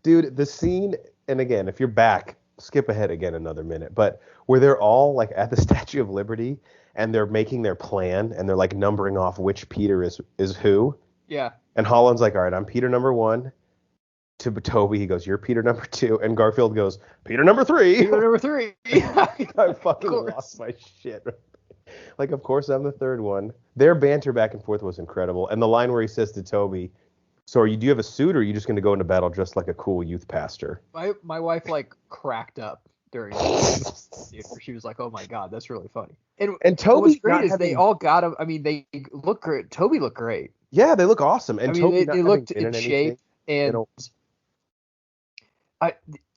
Dude, the scene, and again, if you're back, skip ahead again another minute, but where they're all like at the Statue of Liberty and they're making their plan and they're like numbering off which Peter is who. Yeah. And Holland's like, all right, I'm Peter number 1. To Toby, he goes, you're Peter number 2. And Garfield goes, Peter number 3. Peter number 3. I fucking lost my shit. Like, of course, I'm the third one. Their banter back and forth was incredible. And the line where he says to Toby, so do you have a suit or are you just going to go into battle just like a cool youth pastor? My wife like cracked up during the theater. She was like, "Oh my god, that's really funny." And Toby, what's great is they all got him. I mean, they look great. Toby looked great. Yeah, they look awesome. And I mean, Toby they looked in shape. And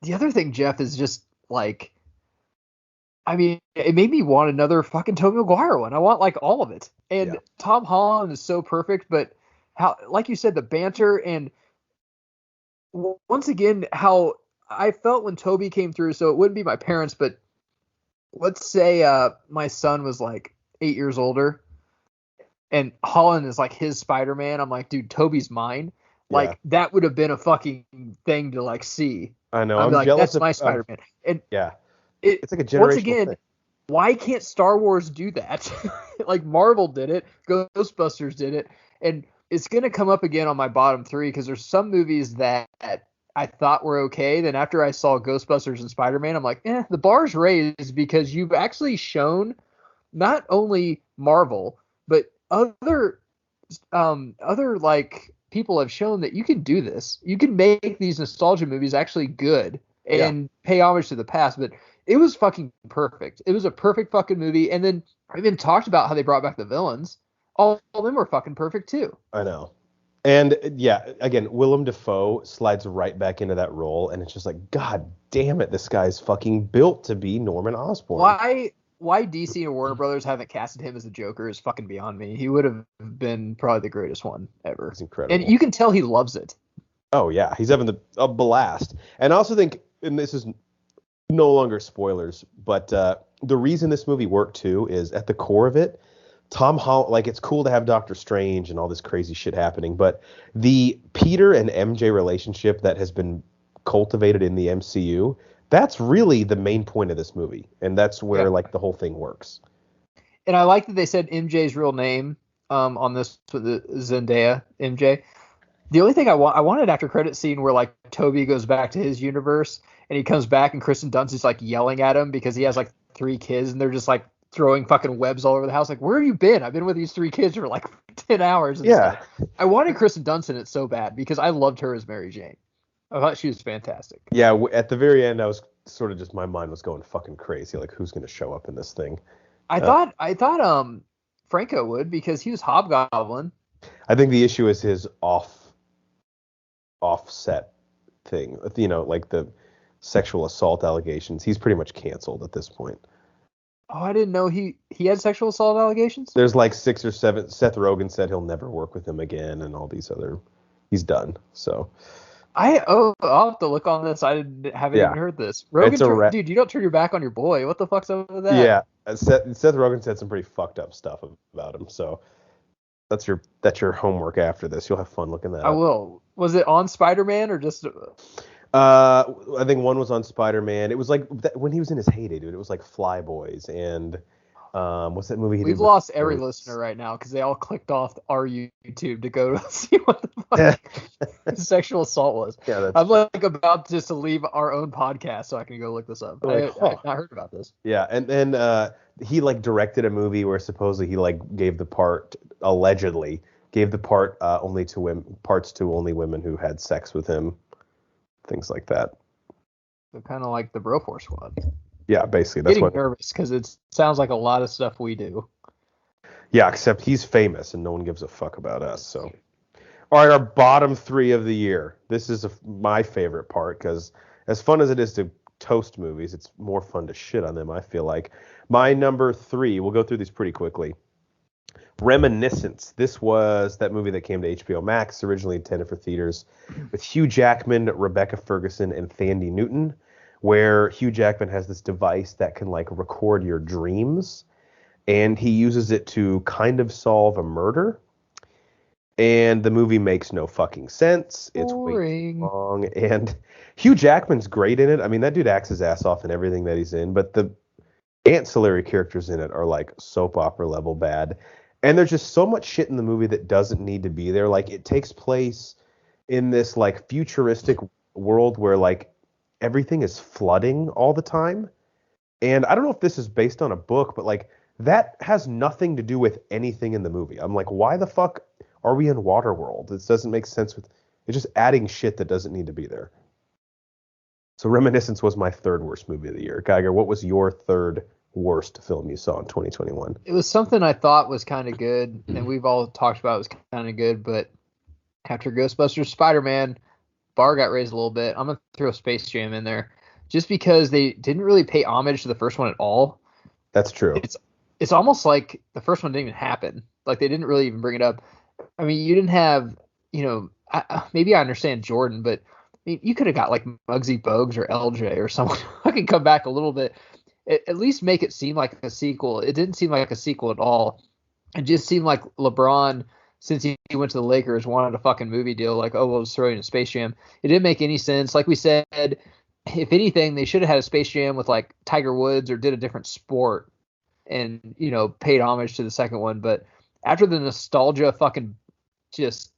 the other thing, Jeff, is just like, I mean, it made me want another fucking Tobey Maguire one. I want like all of it. And Tom Holland is so perfect, but how, like you said, the banter and once again, how I felt when Toby came through. So it wouldn't be my parents, but let's say my son was like 8 years older and Holland is like his Spider-Man. I'm like, dude, Toby's mine. Like that would have been a fucking thing to like see. I know. I'm like, jealous that's my Spider-Man. And it's like a generational once again, thing. Why can't Star Wars do that? Like Marvel did it, Ghostbusters did it, and it's gonna come up again on my bottom three because there's some movies that I thought were okay. Then after I saw Ghostbusters and Spider-Man, I'm like, the bar's raised because you've actually shown not only Marvel but other like people have shown that you can do this. You can make these nostalgia movies actually good and pay homage to the past. But it was fucking perfect. It was a perfect fucking movie. And then I even talked about how they brought back the villains. All of them were fucking perfect too. I know. And again, Willem Dafoe slides right back into that role, and it's just like, God damn it, this guy's fucking built to be Norman Osborn. Why DC and Warner Brothers haven't casted him as the Joker is fucking beyond me. He would have been probably the greatest one ever. It's incredible. And you can tell he loves it. Oh yeah, he's having a blast. And I also think, and this is no longer spoilers, but the reason this movie worked too is at the core of it, Tom Holland, like it's cool to have Doctor Strange and all this crazy shit happening, but the Peter and MJ relationship that has been cultivated in the MCU, that's really the main point of this movie, and that's where like the whole thing works. And I like that they said MJ's real name on this with the Zendaya MJ. The only thing I wanted after credit scene where like Toby goes back to his universe and he comes back and Kristen Dunst is like yelling at him because he has like 3 kids and they're just like throwing fucking webs all over the house. Like, where have you been? I've been with these 3 kids for like 10 hours. And stuff. I wanted Kristen Dunst in it so bad because I loved her as Mary Jane. I thought she was fantastic. Yeah, at the very end, I was sort of just, my mind was going fucking crazy. Like, who's going to show up in this thing? I thought Franco would because he was Hobgoblin. I think the issue is his offset thing. You know, like the sexual assault allegations. He's pretty much canceled at this point. Oh, I didn't know he had sexual assault allegations? There's like 6 or 7. Seth Rogen said he'll never work with him again, and all these other. He's done. So. I'll have to look on this. I haven't even heard this. Rogen, dude, you don't turn your back on your boy. What the fuck's up with that? Yeah, Seth Rogen said some pretty fucked up stuff about him. So that's your homework after this. You'll have fun looking that up. I will. Was it on Spider-Man or just? I think one was on Spider-Man. It was like when he was in his heyday, dude. It was like Flyboys and what's that movie? We've lost every listener right now because they all clicked off our YouTube to go see what the fuck sexual assault was. Yeah, I'm like about just to leave our own podcast so I can go look this up. I've not heard about this. Yeah, and then he like directed a movie where supposedly he like allegedly gave the part only to parts to only women who had sex with him, things like that. So kind of like the Broforce Squad. Yeah, basically. That's getting nervous because it sounds like a lot of stuff we do. Yeah, except he's famous and no one gives a fuck about us. So, all right, our bottom 3 of the year. This is my favorite part because as fun as it is to toast movies, it's more fun to shit on them, I feel like. My number 3, we'll go through these pretty quickly. Reminiscence. This was that movie that came to HBO Max, originally intended for theaters, with Hugh Jackman, Rebecca Ferguson, and Thandie Newton, where Hugh Jackman has this device that can like record your dreams, and he uses it to kind of solve a murder. And the movie makes no fucking sense. It's way too long, and Hugh Jackman's great in it. I mean, that dude acts his ass off in everything that he's in, but the ancillary characters in it are like soap opera level bad. And there's just so much shit in the movie that doesn't need to be there. Like, it takes place in this like futuristic world where like everything is flooding all the time. And I don't know if this is based on a book, but like that has nothing to do with anything in the movie. I'm like, why the fuck are we in Waterworld? This doesn't make sense. It's just adding shit that doesn't need to be there. So Reminiscence was my third worst movie of the year. Geiger, what was your third worst film you saw in 2021? It was something I thought was kind of good, and we've all talked about it was kind of good, but after Ghostbusters Spider-Man, bar got raised a little bit. I'm going to throw Space Jam in there just because they didn't really pay homage to the first one at all. That's true. It's almost like the first one didn't even happen. Like they didn't really even bring it up. I mean, you didn't have, maybe I understand Jordan, but I mean, you could have got like Muggsy Bogues or LJ or someone who can come back a little bit. At least make it seem like a sequel. It didn't seem like a sequel at all. It just seemed like LeBron, since he went to the Lakers, wanted a fucking movie deal. Like, oh, we'll just throw in a Space Jam. It didn't make any sense. Like we said, if anything, they should have had a Space Jam with like Tiger Woods or did a different sport and, paid homage to the second one. But after the nostalgia fucking just,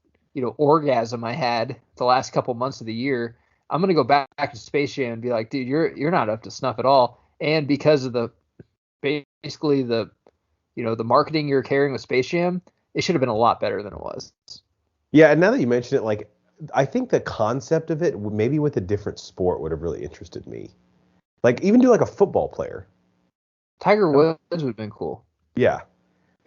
orgasm I had the last couple months of the year, I'm going to go back to Space Jam and be like, dude, you're not up to snuff at all. And because of the marketing you're carrying with Space Jam, it should have been a lot better than it was. Yeah, and now that you mention it, like, I think the concept of it, maybe with a different sport, would have really interested me. Like, even do like a football player. Tiger Woods would have been cool. Yeah.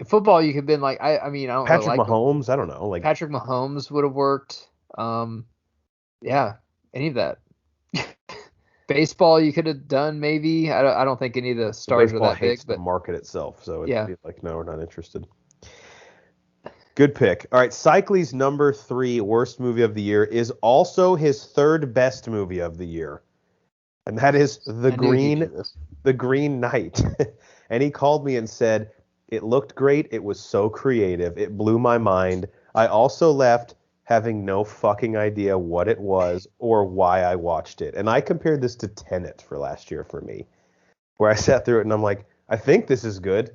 In football, you could have been like, I don't know. Patrick Mahomes, I don't know. Like Patrick Mahomes would have worked. Yeah, any of that. Baseball, you could have done maybe. I don't think any of the stars are that big. But the market itself, so yeah, be like, no, we're not interested. Good pick. All right, Cycly's number 3 worst movie of the year is also his third best movie of the year, and that is The Green Knight. And he called me and said, "It looked great. It was so creative. It blew my mind. I also left having no fucking idea what it was or why I watched it." And I compared this to Tenet for last year for me, where I sat through it and I'm like, I think this is good.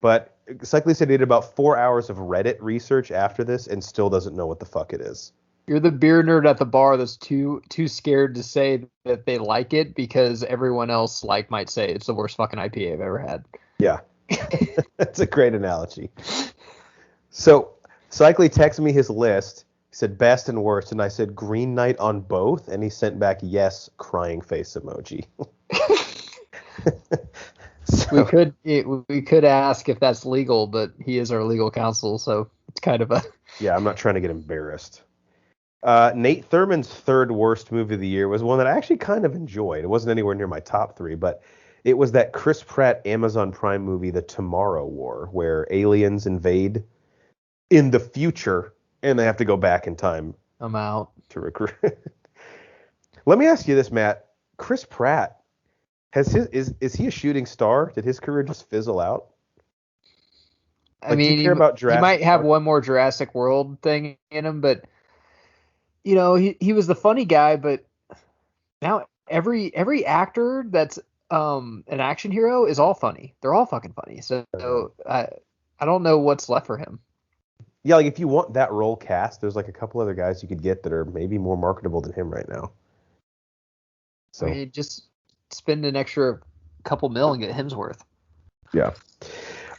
But Cycly said he did about 4 hours of Reddit research after this and still doesn't know what the fuck it is. You're the beer nerd at the bar that's too scared to say that they like it because everyone else might say it's the worst fucking IPA I've ever had. Yeah. That's a great analogy. So Cycly texted me his list. He said best and worst, and I said Green Knight on both, and he sent back yes, crying face emoji. So, we could ask if that's legal, but he is our legal counsel, so it's kind of a... Yeah, I'm not trying to get embarrassed. Nate Thurman's third worst movie of the year was one that I actually kind of enjoyed. It wasn't anywhere near my top 3, but it was that Chris Pratt Amazon Prime movie, The Tomorrow War, where aliens invade in the future, and they have to go back in time. I'm out. To recruit. Let me ask you this, Matt. Chris Pratt, is he a shooting star? Did his career just fizzle out? I mean, do you care about Jurassic he might have Park? one more Jurassic World thing in him, but he was the funny guy. But now every actor that's an action hero is all funny. They're all fucking funny. So I don't know what's left for him. Yeah, like if you want that role cast, there's like a couple other guys you could get that are maybe more marketable than him right now. So I mean, just spend an extra couple mil and get Hemsworth. Yeah.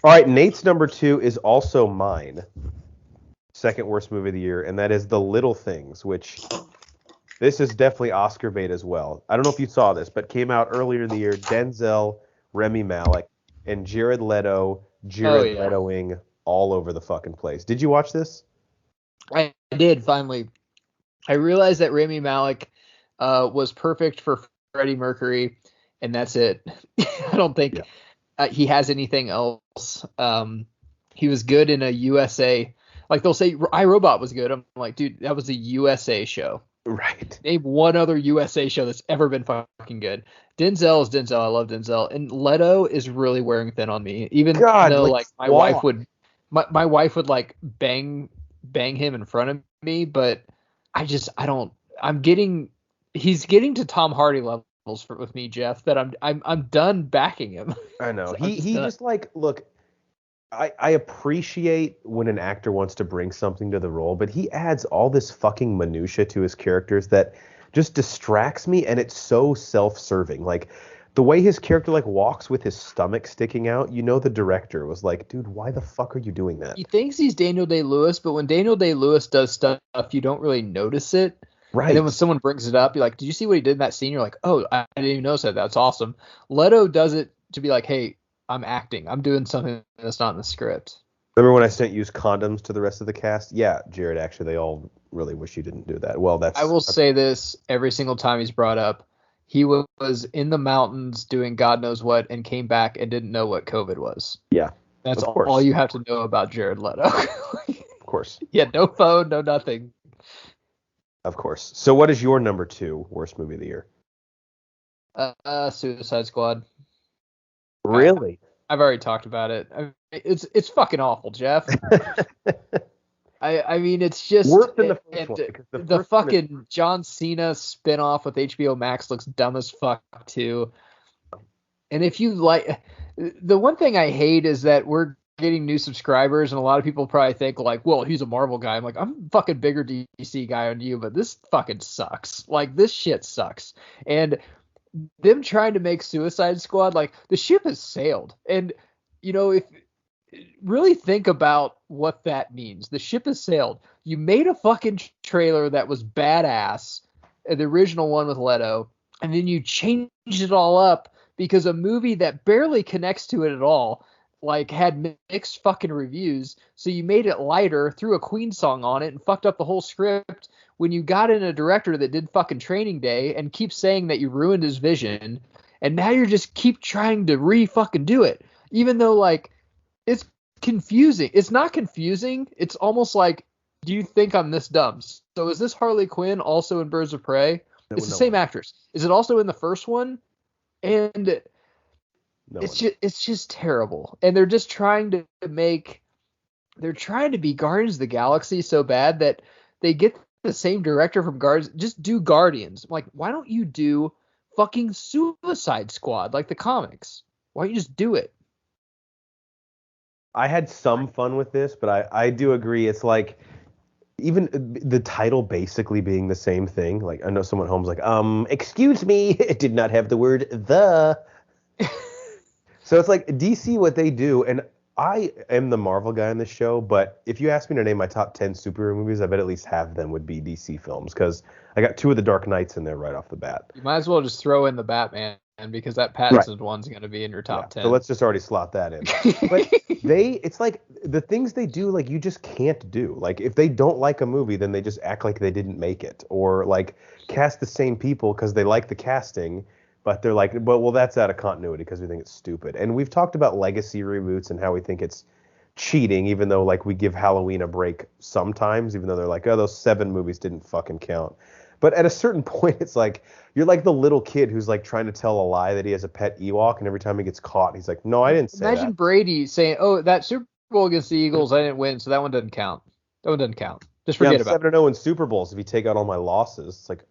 All right, Nate's number 2 is also mine. Second worst movie of the year, and that is The Little Things, which this is definitely Oscar bait as well. I don't know if you saw this, but came out earlier in the year. Denzel, Rami Malek, and Jared Letoing all over the fucking place. Did you watch this? I did, finally. I realized that Rami Malek was perfect for Freddie Mercury, and that's it. I don't think he has anything else. He was good in a USA. Like they'll say iRobot was good. I'm like, dude, that was a USA show. Right. Name one other USA show that's ever been fucking good. Denzel is Denzel. I love Denzel. And Leto is really wearing thin on me. Even though like my wife would like bang him in front of me, but he's getting to Tom Hardy levels with me, Jeff, that I'm done backing him. I know. He just like, look, I appreciate when an actor wants to bring something to the role, but he adds all this fucking minutia to his characters that just distracts me, and it's so self-serving. Like the way his character like walks with his stomach sticking out, the director was like, dude, why the fuck are you doing that? He thinks he's Daniel Day-Lewis, but when Daniel Day-Lewis does stuff, you don't really notice it. Right. And then when someone brings it up, you're like, did you see what he did in that scene? You're like, oh, I didn't even notice that. That's awesome. Leto does it to be like, hey, I'm acting. I'm doing something that's not in the script. Remember when I sent you condoms to the rest of the cast? Yeah, Jared, actually, they all really wish you didn't do that. Well, I will say this every single time he's brought up. He was in the mountains doing God knows what and came back and didn't know what COVID was. Yeah. That's all you have to know about Jared Leto. Of course. Yeah, no phone, no nothing. Of course. So what is your number 2 worst movie of the year? Suicide Squad. Really? I've already talked about it. It's fucking awful, Jeff. I mean, it's just worse than the first one. The fucking John Cena spinoff with HBO Max looks dumb as fuck too. And if you like, the one thing I hate is that we're getting new subscribers, and a lot of people probably think like, well, he's a Marvel guy. I'm like, I'm a fucking bigger DC guy on you, but this fucking sucks. Like, this shit sucks. And them trying to make Suicide Squad, like, the ship has sailed. And, you know, if really think about what that means. The ship has sailed. You made a fucking trailer that was badass, the original one with Leto, and then you changed it all up because a movie that barely connects to it at all, like, had mixed fucking reviews. So you made it lighter, threw a Queen song on it, and fucked up the whole script when you got in a director that did fucking Training Day and keeps saying that you ruined his vision. And now you're just keep trying to re-fucking do it. Even though, like, it's confusing. It's not confusing. It's almost like, do you think I'm this dumb? So is this Harley Quinn also in Birds of Prey? It's the same actress. Is it also in the first one? And it's just terrible. And they're just trying to be Guardians of the Galaxy so bad that they get the same director from Guardians. Just do Guardians. I'm like, why don't you do fucking Suicide Squad like the comics? Why don't you just do it? I had some fun with this, but I do agree. It's like, even the title basically being the same thing. Like, I know someone at home's like, excuse me, it did not have the word the. So it's like DC, what they do, and I am the Marvel guy in this show, but if you ask me to name my top 10 superhero movies, I bet at least half of them would be DC films, because I got 2 of the Dark Knights in there right off the bat. You might as well just throw in the Batman, because that Pattinson one's going to be in your top 10. So let's just already slot that in. But it's like, the things they do, like, you just can't do. Like, if they don't like a movie, then they just act like they didn't make it, or like cast the same people because they like the casting, but they're like, well, that's out of continuity because we think it's stupid. And we've talked about legacy reboots and how we think it's cheating, even though, like, we give Halloween a break sometimes, even though they're like, oh, those 7 movies didn't fucking count. But at a certain point, it's like, you're like the little kid who's like trying to tell a lie that he has a pet Ewok, and every time he gets caught, he's like, no, I didn't say that. Imagine Brady saying, oh, that Super Bowl against the Eagles, I didn't win, so that one doesn't count. That one doesn't count. Just forget about it. 7-0 in Super Bowls if you take out all my losses. It's like,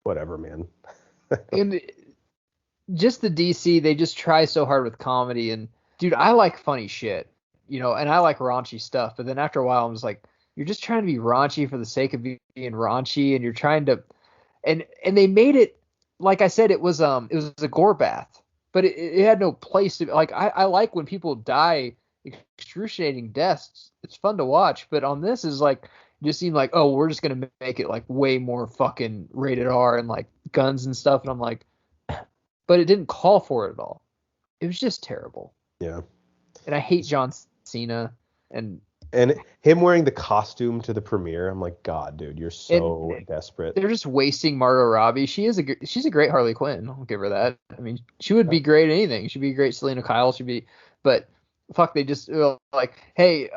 whatever, man. And just the DC, they just try so hard with comedy. And, dude, I like funny shit, you know, and I like raunchy stuff. But then after a while, I'm just like, you're just trying to be raunchy for the sake of being raunchy, and you're trying to, and they made it, like I said, it was a gore bath, but it had no place to, like, I like when people die excruciating deaths. It's fun to watch, but on this is like, it just seemed like, oh, we're just gonna make it like way more fucking rated R and like guns and stuff, and I'm like, but it didn't call for it at all. It was just terrible. Yeah. And I hate John Cena and him wearing the costume to the premiere. I'm like, God, dude, you're so desperate. They're just wasting Margot Robbie. She's a great Harley Quinn. I'll give her that. I mean, she would be great at anything. She'd be a great Selena Kyle. But fuck, they just like, hey,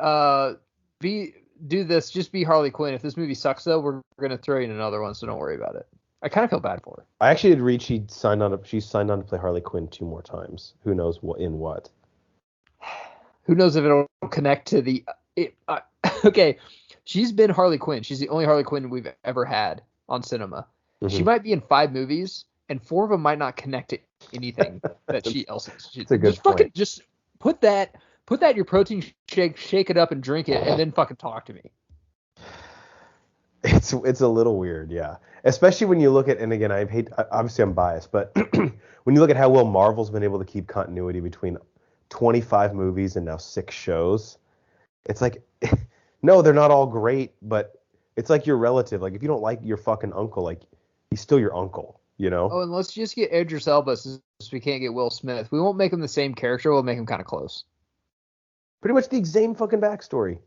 do this. Just be Harley Quinn. If this movie sucks though, we're gonna throw you in another one. So don't worry about it. I kind of feel bad for her. I actually did read she's signed on to play Harley Quinn 2 more times. Who knows in what? Who knows if it'll connect to the. Okay, she's been Harley Quinn. She's the only Harley Quinn we've ever had on cinema. Mm-hmm. She might be in 5 movies, and 4 of them might not connect to anything that she else is. It's a good point. Just put that in your protein shake, shake it up and drink it, and then fucking talk to me. It's a little weird, yeah. Especially when you look at, and again, obviously I'm biased, but when you look at how well Marvel's been able to keep continuity between 25 movies and now 6 shows, it's like, no, they're not all great, but It's like your relative. Like if you don't like your fucking uncle, like he's still your uncle, you know? Oh, and let's just get Idris Elba since we can't get Will Smith. We won't make him the same character. We'll make him kind of close. Pretty much the same fucking backstory.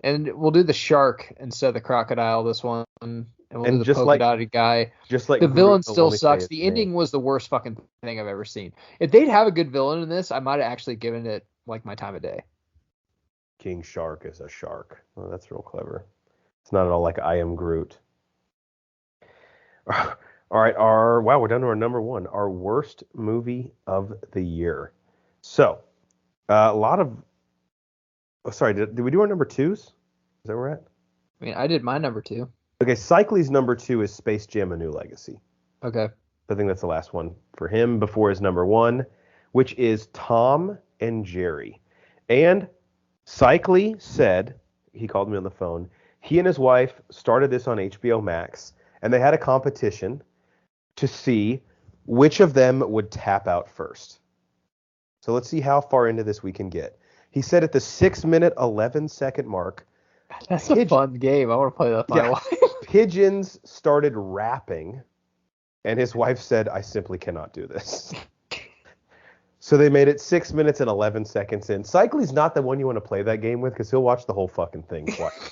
And we'll do the shark instead of the crocodile this one. And we'll do the polka dotted guy. Just like the villain still sucks. The ending was the worst fucking thing I've ever seen. If they'd have a good villain in this, I might have actually given it like my time of day. King Shark is a shark. Oh, that's real clever. It's not at all like I Am Groot. All right, we're down to our number one, our worst movie of the year. So, a lot of. Oh, sorry, did we do our number twos? Is that where we're at? I mean, I did my number two. Okay, Cycly's number two is Space Jam: A New Legacy. Okay. I think that's the last one for him before his number one, which is Tom and Jerry. And Cycly said, he called me on the phone, he and his wife started this on HBO Max, and they had a competition to see which of them would tap out first. So let's see how far into this we can get. He said at the 6-minute, 11-second mark. That's a fun game. I want to play that with my wife. Pigeons started rapping, and his wife said, I simply cannot do this. So they made it 6 minutes and 11 seconds in. Cycly's not the one you want to play that game with because he'll watch the whole fucking thing twice.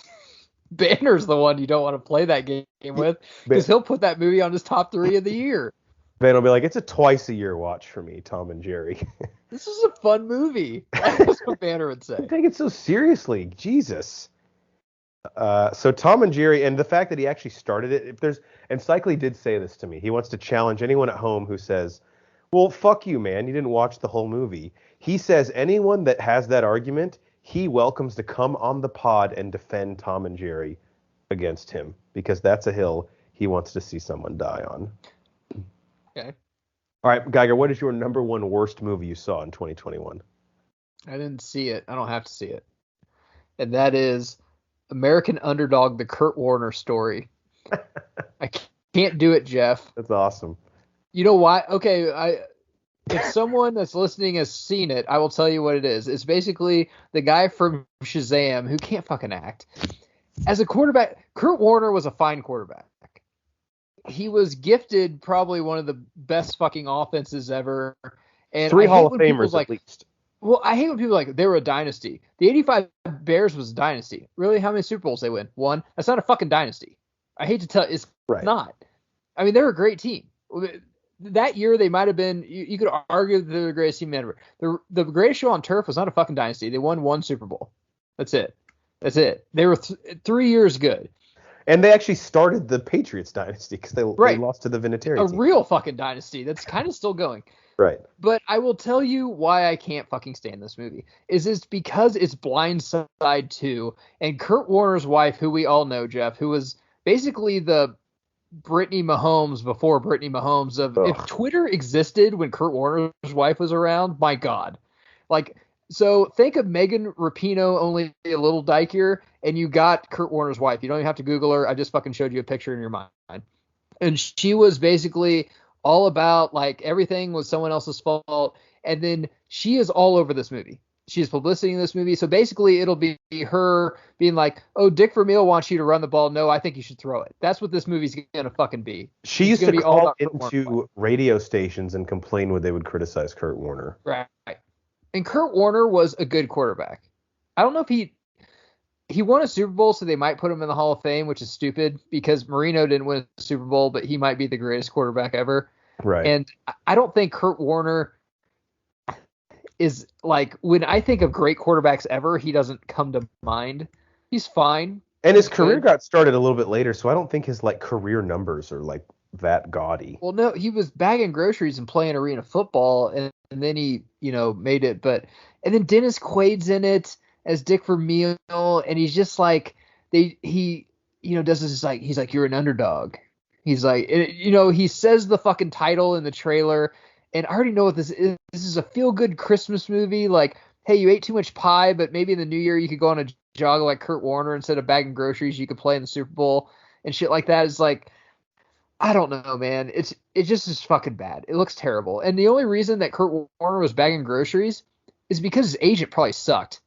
Banner's the one you don't want to play that game with because he'll put that movie on his top 3 of the year. Van will be like, it's a twice-a-year watch for me, Tom and Jerry. This is a fun movie. That's what Banner would say. You take it so seriously. Jesus. So Tom and Jerry, and the fact that he actually started it, and Cycly did say this to me. He wants to challenge anyone at home who says, well, fuck you, man. You didn't watch the whole movie. He says anyone that has that argument, he welcomes to come on the pod and defend Tom and Jerry against him because that's a hill he wants to see someone die on. Okay. All right, Geiger, what is your number one worst movie you saw in 2021? I didn't see it. I don't have to see it. And that is American Underdog, the Kurt Warner story. I can't do it, Jeff. That's awesome. You know why? Okay, if someone that's listening has seen it, I will tell you what it is. It's basically the guy from Shazam who can't fucking act. As a quarterback, Kurt Warner was a fine quarterback. He was gifted probably one of the best fucking offenses ever. And 3 Hall of Famers at least. Well, I hate when people are like, they were a dynasty. The 85 Bears was a dynasty. Really? How many Super Bowls they win? 1? That's not a fucking dynasty. I hate to tell you, it's not. I mean, they're a great team. That year, they might have been, you could argue that they're the greatest team ever. The greatest show on turf was not a fucking dynasty. They won 1 Super Bowl. That's it. They were 3 years good. And they actually started the Patriots dynasty because they lost to the Vinatieri team. A real fucking dynasty that's kind of still going. Right. But I will tell you why I can't fucking stand this movie. It's because it's Blind Side 2. And Kurt Warner's wife, who we all know, Jeff, who was basically the Brittany Mahomes before Brittany Mahomes if Twitter existed when Kurt Warner's wife was around, my God. Like, so think of Megan Rapinoe, only a little dykier, and you got Kurt Warner's wife. You don't even have to Google her. I just fucking showed you a picture in your mind. And she was basically all about, like, everything was someone else's fault. And then she is all over this movie. She is publicity in this movie. So basically it'll be her being like, oh, Dick Vermeil wants you to run the ball. No, I think you should throw it. That's what this movie's going to fucking be. She used to call into radio stations and complain when they would criticize Kurt Warner. Right. And Kurt Warner was a good quarterback. I don't know if he won a Super Bowl, so they might put him in the Hall of Fame, which is stupid because Marino didn't win a Super Bowl, but he might be the greatest quarterback ever. Right. And I don't think Kurt Warner is like, when I think of great quarterbacks ever, he doesn't come to mind. He's fine. And his career got started a little bit later, so I don't think his like career numbers are like that gaudy. Well, no, he was bagging groceries and playing arena football, and then he, made it. And then Dennis Quaid's in it as Dick Vermeil, and he's just like, he does this like, he's like, you're an underdog. He's like, he says the fucking title in the trailer, and I already know what this is. This is a feel-good Christmas movie. Like, hey, you ate too much pie, but maybe in the new year you could go on a jog like Kurt Warner instead of bagging groceries. You could play in the Super Bowl and shit like that. It's like, I don't know, man. It just is fucking bad. It looks terrible. And the only reason that Kurt Warner was bagging groceries is because his agent probably sucked.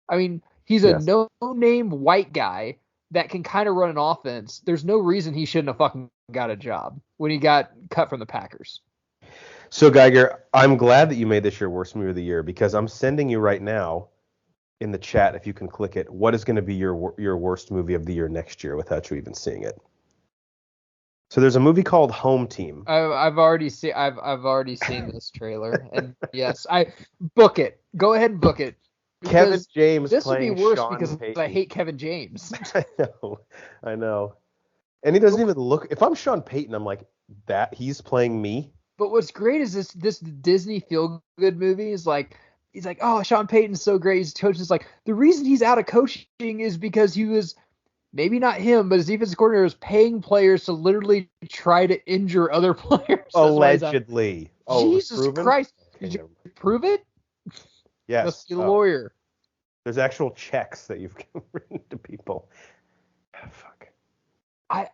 I mean, he's a no-name white guy that can kind of run an offense, there's no reason he shouldn't have fucking got a job when he got cut from the Packers. So, Geiger, I'm glad that you made this your worst movie of the year, because I'm sending you right now in the chat, if you can click it, what is going to be your worst movie of the year next year without you even seeing it. So there's a movie called Home Team. I've already seen this trailer, and yes, I book it. Go ahead and book it. Kevin James this would be worse Sean because Payton. I hate Kevin James. I know. And he doesn't even look. If I'm Sean Payton, I'm like, that he's playing me. But what's great is this Disney feel-good movie is like, he's like, oh, Sean Payton's so great. His coach is like, the reason he's out of coaching is because he was, maybe not him, but his defensive coordinator was paying players to literally try to injure other players. Allegedly. Oh, Jesus Christ. Okay, did you prove it? Yes. Must be a lawyer. There's actual checks that you've written to people. Fuck.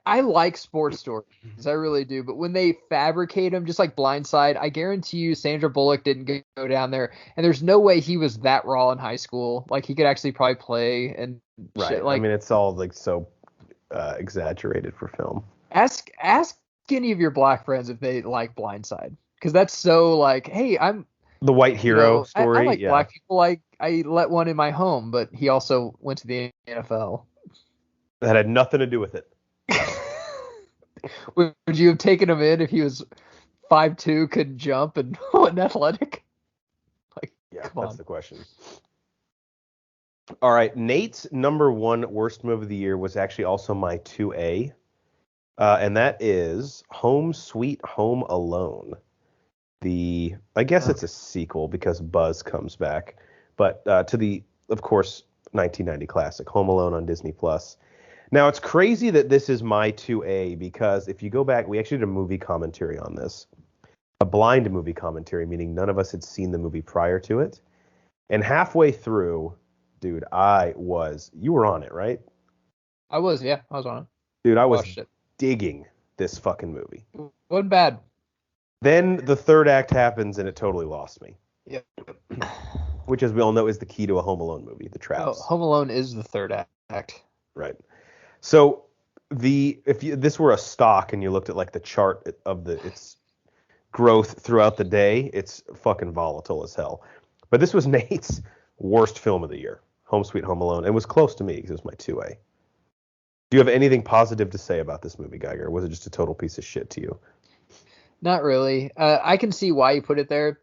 I like sports stories. I really do. But when they fabricate them, just like Blindside, I guarantee you Sandra Bullock didn't go down there. And there's no way he was that raw in high school. Like, he could actually probably play and right. shit. Like, I mean, it's all like so exaggerated for film. Ask any of your black friends if they like Blindside. Because that's so like, hey, I'm the white hero story. I like black people. I let one in my home, but he also went to the NFL. That had nothing to do with it. Would you have taken him in if he was 5'2", couldn't jump, and wasn't athletic? Like, yeah, that's the question. All right, Nate's number one worst movie of the year was actually also my 2A, and that is Home Sweet Home Alone. I guess it's a sequel because Buzz comes back, but to the, of course, 1990 classic Home Alone on Disney Plus. Now, it's crazy that this is my 2A because if you go back, we actually did a movie commentary on this. A blind movie commentary, meaning none of us had seen the movie prior to it. And halfway through, dude, you were on it, right? I was on it. Dude, I was digging this fucking movie. Wasn't bad. Then the third act happens and it totally lost me. Yep. Which, as we all know, is the key to a Home Alone movie, the traps. Home Alone is the third act. Right. So if this were a stock and you looked at like the chart of its growth throughout the day, it's fucking volatile as hell. But this was Nate's worst film of the year, Home Sweet Home Alone. It was close to me because it was my 2A. Do you have anything positive to say about this movie, Geiger? Or was it just a total piece of shit to you? Not really. I can see why you put it there.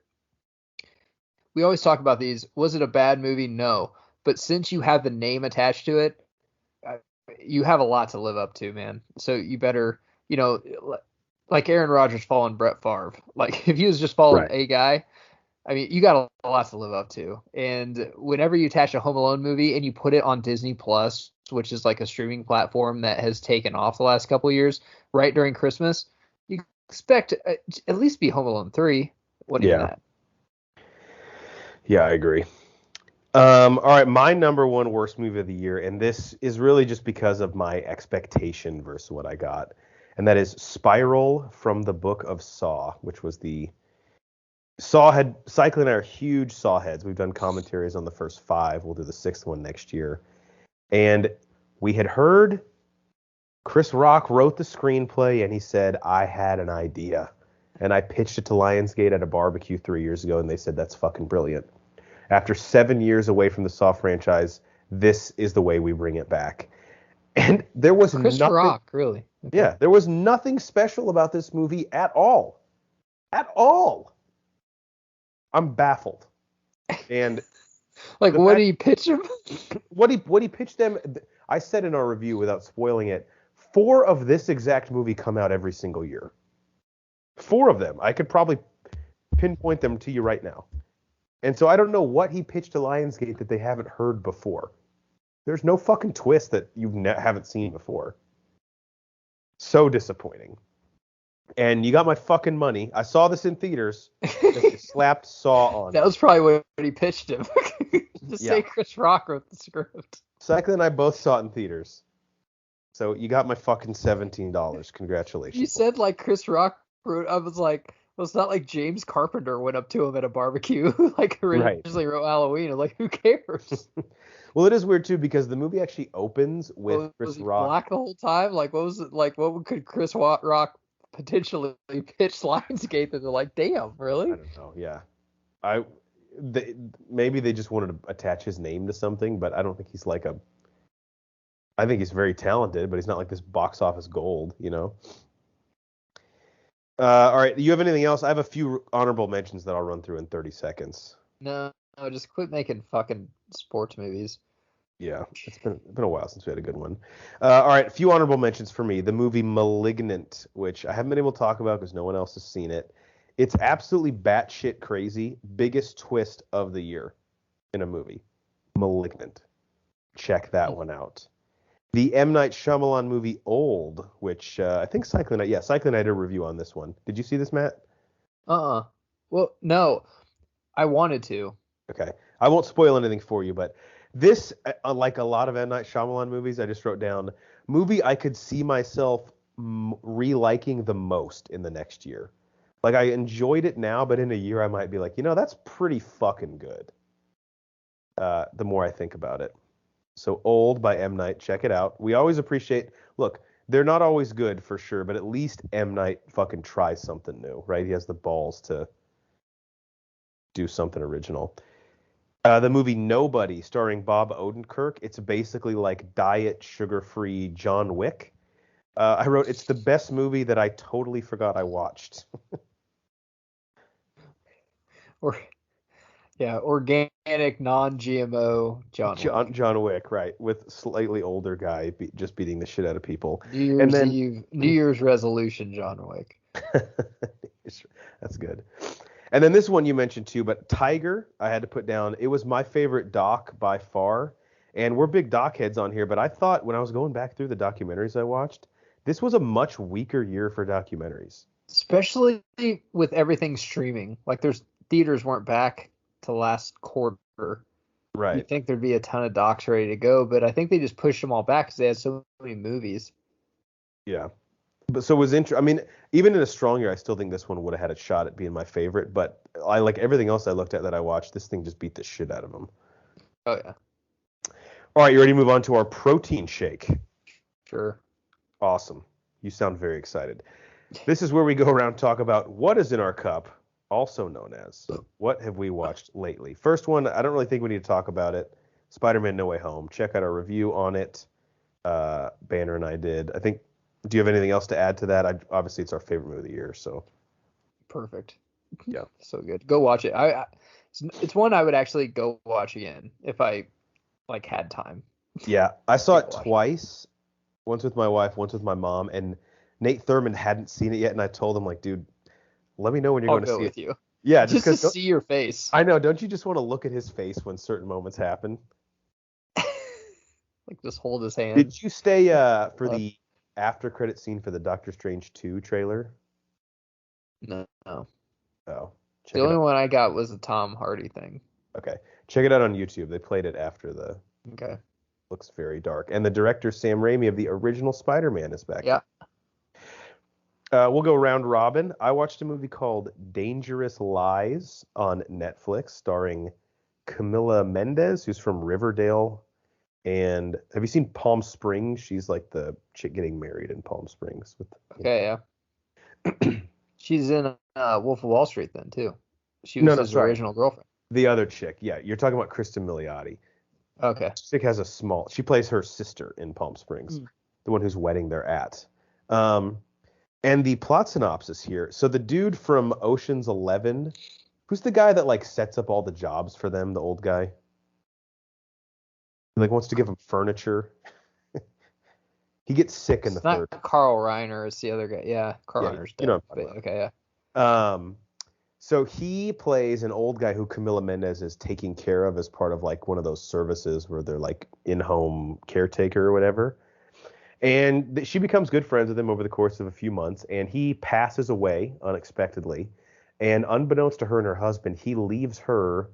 We always talk about these. Was it a bad movie? No. But since you have the name attached to it, you have a lot to live up to, man. So you better, like Aaron Rodgers following Brett Favre. Like, if he was just following a guy, I mean, you got a lot to live up to. And whenever you attach a Home Alone movie and you put it on Disney Plus, which is like a streaming platform that has taken off the last couple of years, right during Christmas, you expect at least be Home Alone 3. What do you think? Yeah, I agree. All right, my number one worst movie of the year, and this is really just because of my expectation versus what I got, and that is Spiral from the Book of Saw, which was the Sawhead. Cycling and I are huge Saw heads. We've done commentaries on the first 5. We'll do the 6th one next year. And we had heard Chris Rock wrote the screenplay, and he said, I had an idea. And I pitched it to Lionsgate at a barbecue 3 years ago, and they said, that's fucking brilliant. After 7 years away from the Saw franchise, this is the way we bring it back. And there was Chris Rock, really? Okay. Yeah, there was nothing special about this movie at all. At all. I'm baffled. And like, what did he pitch him? What he pitched them, I said in our review without spoiling it, 4 of this exact movie come out every single year. 4 of them. I could probably pinpoint them to you right now. And so I don't know what he pitched to Lionsgate that they haven't heard before. There's no fucking twist that you haven't seen before. So disappointing. And you got my fucking money. I saw this in theaters. They slapped Saw on. That was probably what he pitched him. Just say Chris Rock wrote the script. Cycling and I both saw it in theaters. So you got my fucking $17. Congratulations. You said like Chris Rock wrote. I was like, Well, it's not like James Carpenter went up to him at a barbecue like Right. originally wrote Halloween. Like, who cares? Well, it is weird too because the movie actually opens with What, was Chris he Rock. black the whole time? Like, what was it? Like, what could Rock potentially pitch Lionsgate that they're like, damn, I really? don't know. Yeah. I they, maybe they just wanted to attach his name to something, but I don't think he's like a. I think he's very talented, but he's not like this box office gold, you know. All right, do you have anything else? I have a few honorable mentions that I'll run through in 30 seconds. No, just quit making fucking sports movies. Yeah, it's been a while since we had a good one. All right, a few honorable mentions for me. The movie *Malignant*, which I haven't been able to talk about because no one else has seen it. It's absolutely batshit crazy. Biggest twist of the year in a movie. *Malignant*. Check that one out. The M. Night Shyamalan movie *Old*, which I think Cycling Night did a review on this one. Did you see this, Matt? Well, no, I wanted to. Okay. I won't spoil anything for you, but this, like a lot of M. Night Shyamalan movies, I just wrote down, movie I could see myself reliking the most in the next year. Like, I enjoyed it now, but in a year I might be like, that's pretty fucking good. The more I think about it. So Old by M. Night, check it out. We always appreciate, look, they're not always good for sure, but at least M. Night fucking tries something new, right? He has the balls to do something original. The movie Nobody, starring Bob Odenkirk. It's basically like diet, sugar-free John Wick. I wrote, it's the best movie that I totally forgot I watched. Or yeah, organic, non-GMO John Wick. John Wick, right, with slightly older guy just beating the shit out of people. New Year's Eve, New Year's resolution John Wick. That's good. And then this one you mentioned too, but Tiger, I had to put down. It was my favorite doc by far. And we're big doc heads on here, but I thought when I was going back through the documentaries I watched, this was a much weaker year for documentaries. Especially with everything streaming. Like, there's theaters weren't back to last quarter. Right. You'd think there'd be a ton of docs ready to go, but I think they just pushed them all back because they had so many movies. Yeah. But so it was interesting. I mean, even in a strong year, I still think this one would have had a shot at being my favorite. But I like everything else I looked at that I watched. This thing just beat the shit out of them. Oh, yeah. All right, you ready to move on to our protein shake? Sure. Awesome. You sound very excited. This is where we go around and talk about what is in our cup, also known as what have we watched lately. First one, I don't really think we need to talk about it. Spider-Man No Way Home. Check out our review on it. Banner and I did. I think. Do you have anything else to add to that? Obviously, it's our favorite movie of the year. So perfect. Yeah. So good. Go watch it. It's one I would actually go watch again if I had time. Yeah, I saw it twice. Once with my wife, once with my mom, and Nate Thurman hadn't seen it yet, and I told him dude, let me know when you're going to see it. I'll go with you. Yeah, just to see your face. I know. Don't you just want to look at his face when certain moments happen? Just hold his hand. Did you stay for the after credit scene for the Doctor Strange 2 trailer? No. Oh. The only one I got was the Tom Hardy thing. Okay. Check it out on YouTube. They played it after the. Okay. Looks very dark. And the director, Sam Raimi, of the original Spider-Man is back. Yeah. We'll go round robin. I watched a movie called Dangerous Lies on Netflix, starring Camila Mendes, who's from Riverdale. And have you seen Palm Springs? She's like the chick getting married in Palm Springs. Okay, yeah. She's in Wolf of Wall Street then, too. She was his original girlfriend. The other chick, yeah. You're talking about Kristen Milioti. Okay. Chick has she plays her sister in Palm Springs, the one whose wedding they're at. And the plot synopsis here. So the dude from Ocean's 11, who's the guy that sets up all the jobs for them, the old guy? Wants to give them furniture. He gets sick in the third. Not Carl Reiner, it's the other guy. Yeah, Carl Reiner's dead. Okay, yeah. So he plays an old guy who Camila Mendes is taking care of as part of one of those services where they're in-home caretaker or whatever. And she becomes good friends with him over the course of a few months, and he passes away unexpectedly. And unbeknownst to her and her husband, he leaves her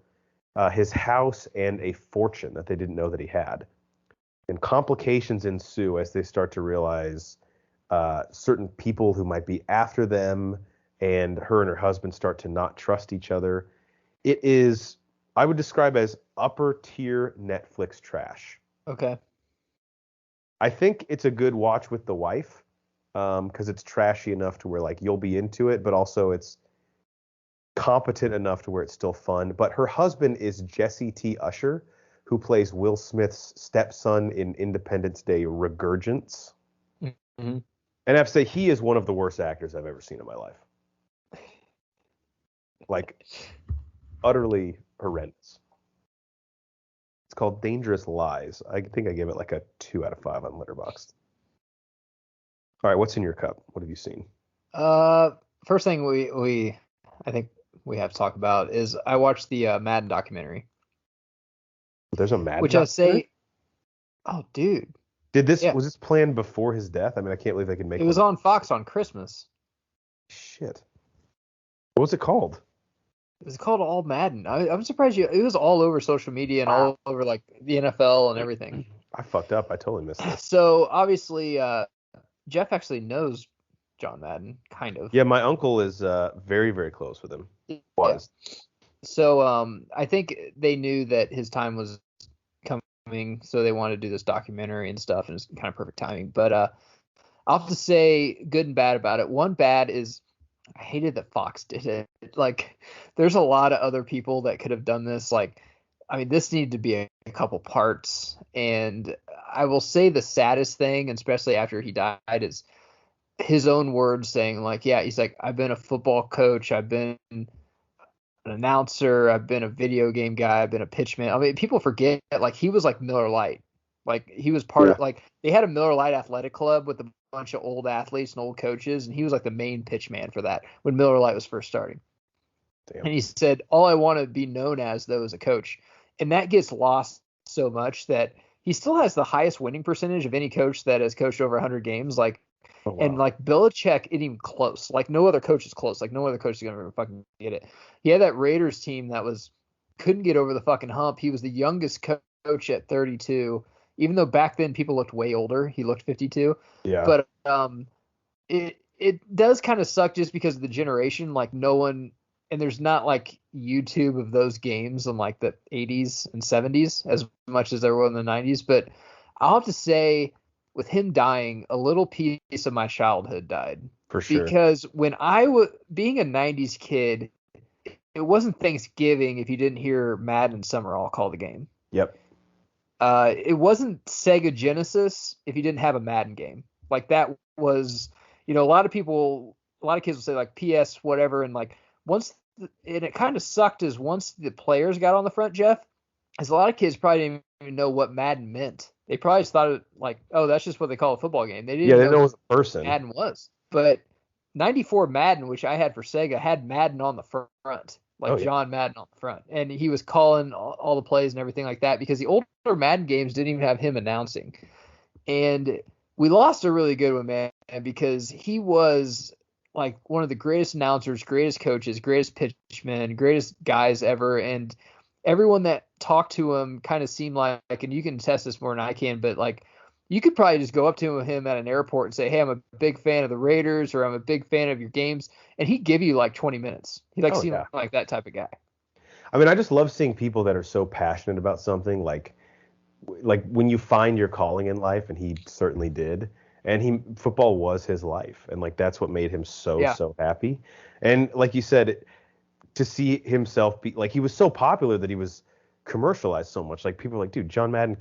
his house and a fortune that they didn't know that he had. And complications ensue as they start to realize certain people who might be after them and her husband start to not trust each other. It is, I would describe as upper tier Netflix trash. Okay. I think it's a good watch with the wife, because it's trashy enough to where like you'll be into it, but also it's competent enough to where it's still fun. But her husband is Jesse T. Usher, who plays Will Smith's stepson in Independence Day Regurgence. Mm-hmm. And I have to say, he is one of the worst actors I've ever seen in my life. Like, utterly horrendous. It's called Dangerous Lies. I think I gave it like a 2 out of 5 on Letterboxd. All right, what's in your cup? What have you seen? First thing I think we have to talk about is I watched the Madden documentary. There's a Madden which I documentary? say, oh, dude. Was this planned before his death? I mean, I can't believe they could make it was on Fox on Christmas. Shit. What was it called? It was called All Madden. I'm surprised it was all over social media and all over like the NFL and everything. I fucked up. I totally missed it. So obviously, Jeff actually knows John Madden, kind of. Yeah, my uncle is very, very close with him. Was. Yeah. So I think they knew that his time was coming, so they wanted to do this documentary and stuff, and it's kind of perfect timing. But I'll have to say good and bad about it. One bad is I hated that Fox did it. Like, there's a lot of other people that could have done this. Like, I mean, this needed to be a couple parts. And I will say the saddest thing, especially after he died, is his own words saying, like, yeah, he's like, I've been a football coach, I've been an announcer, I've been a video game guy, I've been a pitchman. I mean, people forget, like, he was like Miller Lite. Like, he was part of, like, they had a Miller Lite athletic club with a bunch of old athletes and old coaches, and he was like the main pitch man for that when Miller Lite was first starting. Damn. And he said, all I want to be known as, though, is a coach. And that gets lost so much that he still has the highest winning percentage of any coach that has coached over 100 games. Like, oh, wow. And like Belichick isn't even close. Like, no other coach is close. Like, no other coach is going to fucking get it. He had that Raiders team that couldn't get over the fucking hump. He was the youngest coach at 32. Even though back then people looked way older, he looked 52. Yeah. But it does kind of suck just because of the generation. Like, no one, and there's not like YouTube of those games in like the 80s and 70s as much as there were in the 90s. But I'll have to say, with him dying, a little piece of my childhood died. For sure. Because when I was being a 90s kid, it wasn't Thanksgiving if you didn't hear Madden Summerall call the game. Yep. It wasn't Sega Genesis if you didn't have a Madden game. Like, that was, a lot of kids will say like PS whatever, and like and it kind of sucked is once the players got on the front, Jeff, as a lot of kids probably didn't even know what Madden meant. They probably just thought it like, oh, that's just what they call a football game. They didn't know it was a person. Madden was. But 94 Madden, which I had for Sega, had Madden on the front. Like, John Madden on the front. And he was calling all the plays and everything like that because the older Madden games didn't even have him announcing. And we lost a really good one, man, because he was like one of the greatest announcers, greatest coaches, greatest pitchmen, greatest guys ever. And everyone that talked to him kind of seemed like, and you can test this more than I can, but like, you could probably just go up to him at an airport and say, hey, I'm a big fan of the Raiders, or I'm a big fan of your games. And he'd give you like 20 minutes. He seemed like that type of guy. I mean, I just love seeing people that are so passionate about something, like when you find your calling in life, and he certainly did. And football was his life. And like, that's what made him so happy. And like you said, to see himself be like, he was so popular that he was commercialized so much. Like, people are like, dude, John Madden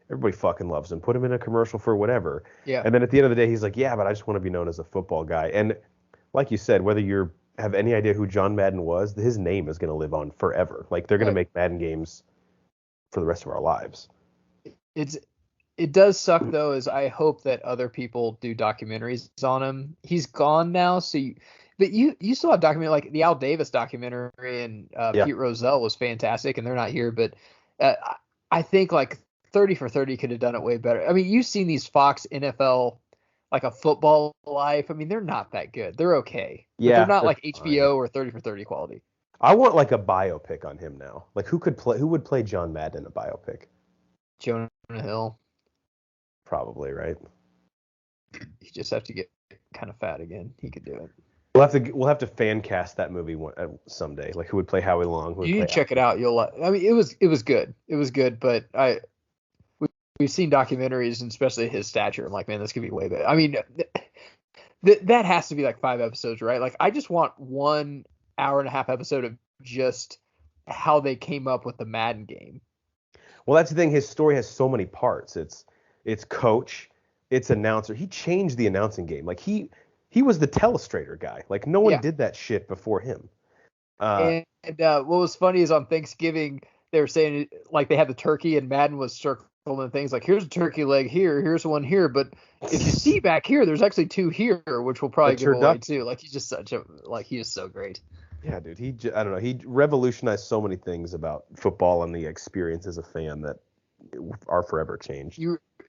everybody fucking loves him. Put him in a commercial for whatever. Yeah. And then at the end of the day, he's like, yeah, but I just want to be known as a football guy. And like you said, whether you have any idea who John Madden was, his name is going to live on forever. Like, they're going to make Madden games for the rest of our lives. It does suck, though, is I hope that other people do documentaries on him. He's gone now, so but you saw a documentary, like the Al Davis documentary, and Pete Rozelle was fantastic, and they're not here, but I think like 30 for 30 could have done it way better. I mean, you've seen these Fox NFL, like a football life. I mean, they're not that good. They're okay. Yeah. But they're not like HBO or 30 for 30 quality. I want like a biopic on him now. Like, who would play John Madden in a biopic? Jonah Hill. Probably, right? You just have to get kind of fat again. He could do it. We'll have to fan cast that movie someday. Like who would play Howie Long? Who would You play need to check it Alfred? out. I mean, it was good. It was good, but we've seen documentaries, and especially his stature. I'm like, man, this could be way better. I mean, that has to be like 5 episodes, right? Like, I just want 1 hour and a half episode of just how they came up with the Madden game. Well, that's the thing. His story has so many parts. It's coach, it's announcer. He changed the announcing game. Like he was the telestrator guy. Like no one Yeah. did that shit before him. And what was funny is on Thanksgiving they were saying like they had the turkey and Madden was circling things like here's a turkey leg here, here's one here, but if you see back here, there's actually 2 here, which will probably give away too. Like he's just he is so great. Yeah, dude. I don't know. He revolutionized so many things about football and the experience as a fan that are forever changed.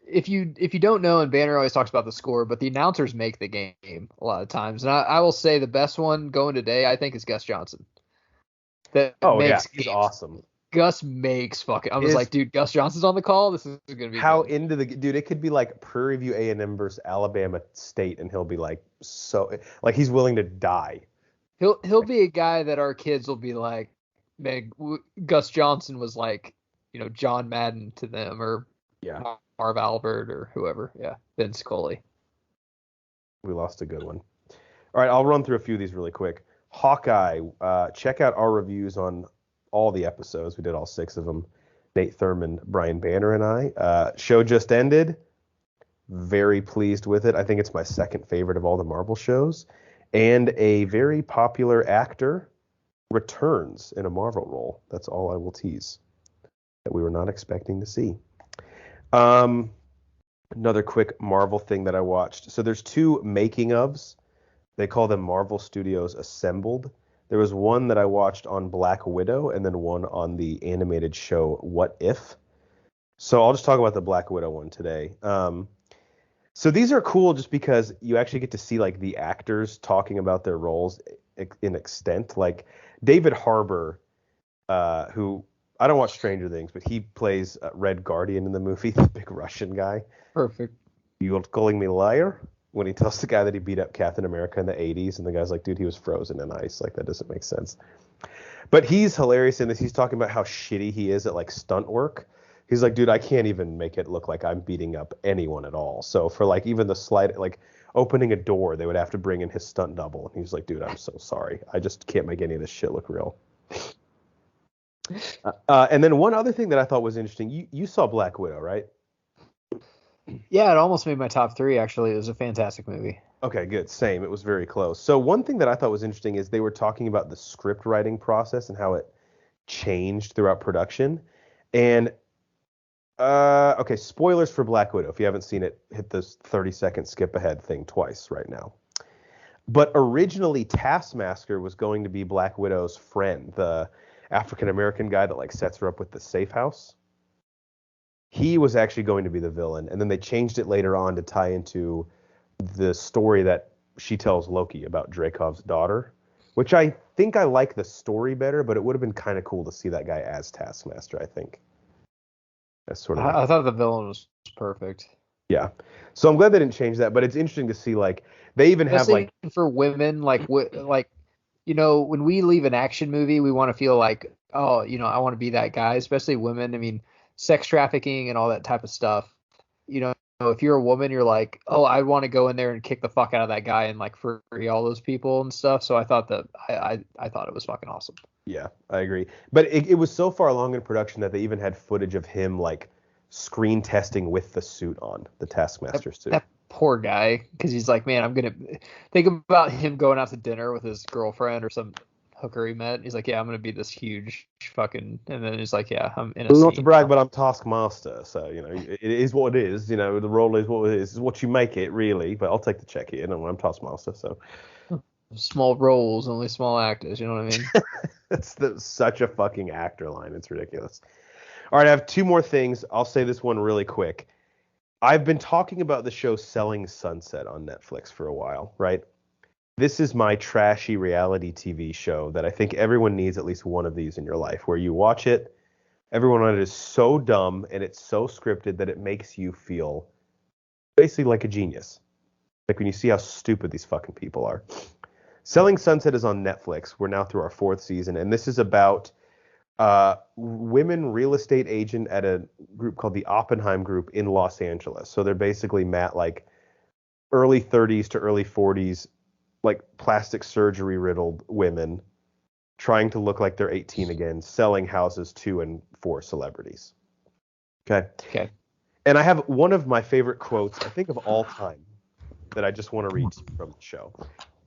If you don't know, and Banner always talks about the score, but the announcers make the game a lot of times. And I will say the best one going today, I think, is Gus Johnson. He's awesome. Gus makes fucking. I was like, dude, Gus Johnson's on the call. This is gonna be how good. Into the dude. It could be like Prairie View A&M versus Alabama State, and he'll be like he's willing to die. He'll be a guy that our kids will be like, man, Gus Johnson was like, John Madden to them, or Marv Albert or whoever. Yeah, Ben Scully. We lost a good one. All right, I'll run through a few of these really quick. Hawkeye, check out our reviews on all the episodes. We did all 6 of them. Nate Thurman, Brian Banner, and I. Show just ended. Very pleased with it. I think it's my second favorite of all the Marvel shows. And a very popular actor returns in a Marvel role. That's all I will tease. That we were not expecting to see. Another quick Marvel thing that I watched. So there's 2 making ofs. They call them Marvel Studios Assembled. There was one that I watched on Black Widow and then one on the animated show What If. So I'll just talk about the Black Widow one today. So these are cool just because you actually get to see like the actors talking about their roles in extent. Like David Harbour, who I don't watch Stranger Things, but he plays Red Guardian in the movie, the big Russian guy. Perfect. You're calling me liar? When he tells the guy that he beat up Captain America in the 80s, and the guy's like, dude, he was frozen in ice. Like, that doesn't make sense. But he's hilarious in this. He's talking about how shitty he is at, like, stunt work. He's like, dude, I can't even make it look like I'm beating up anyone at all. So for, like, even the slight, like, opening a door, they would have to bring in his stunt double. And he's like, dude, I'm so sorry. I just can't make any of this shit look real. And then one other thing that I thought was interesting, you saw Black Widow, right? Yeah, it almost made my top 3, actually. It was a fantastic movie. Okay, good. Same. It was very close. So one thing that I thought was interesting is they were talking about the script writing process and how it changed throughout production. And, okay, spoilers for Black Widow. If you haven't seen it, hit this 30-second skip ahead thing twice right now. But originally, Taskmaster was going to be Black Widow's friend, the African-American guy that, like, sets her up with the safe house. He was actually going to be the villain, and then they changed it later on to tie into the story that she tells Loki about Dreykov's daughter, which I think I like the story better, but it would have been kind of cool to see that guy as Taskmaster, I think. That's sort of. I thought the villain was perfect. Yeah. So I'm glad they didn't change that, but it's interesting to see, like, they even especially have, like. For women, like, when we leave an action movie, we want to feel like, oh, I want to be that guy, especially women. I mean, sex trafficking and all that type of stuff. If you're a woman, you're like, oh, I want to go in there and kick the fuck out of that guy and like free all those people and stuff. So I thought that I thought it was fucking awesome. Yeah, I agree. But it was so far along in production that they even had footage of him like screen testing with the suit on, the Taskmaster suit. That poor guy, because he's like, man, I'm gonna think about him going out to dinner with his girlfriend or some hooker he met. He's like, yeah, I'm gonna be this huge fucking, and then he's like, yeah, I'm in a Not scene. to brag, but I'm Taskmaster, so it is what it is. The role is what it is. It's what you make it, really. But I'll take the check here, and I'm Taskmaster, so. Small roles, only small actors. You know what I mean? That's such a fucking actor line. It's ridiculous. All right, I have 2 more things. I'll say this one really quick. I've been talking about the show Selling Sunset on Netflix for a while, right? This is my trashy reality TV show that I think everyone needs at least one of these in your life, where you watch it, everyone on it is so dumb and it's so scripted that it makes you feel basically like a genius. Like when you see how stupid these fucking people are. Selling Sunset is on Netflix. We're now through our 4th season, and this is about women real estate agent at a group called the Oppenheim Group in Los Angeles. So they're basically like early 30s to early 40s, like plastic surgery riddled women trying to look like they're 18 again, selling houses to and for celebrities. Okay. And I have one of my favorite quotes, I think, of all time that I just want to read from the show.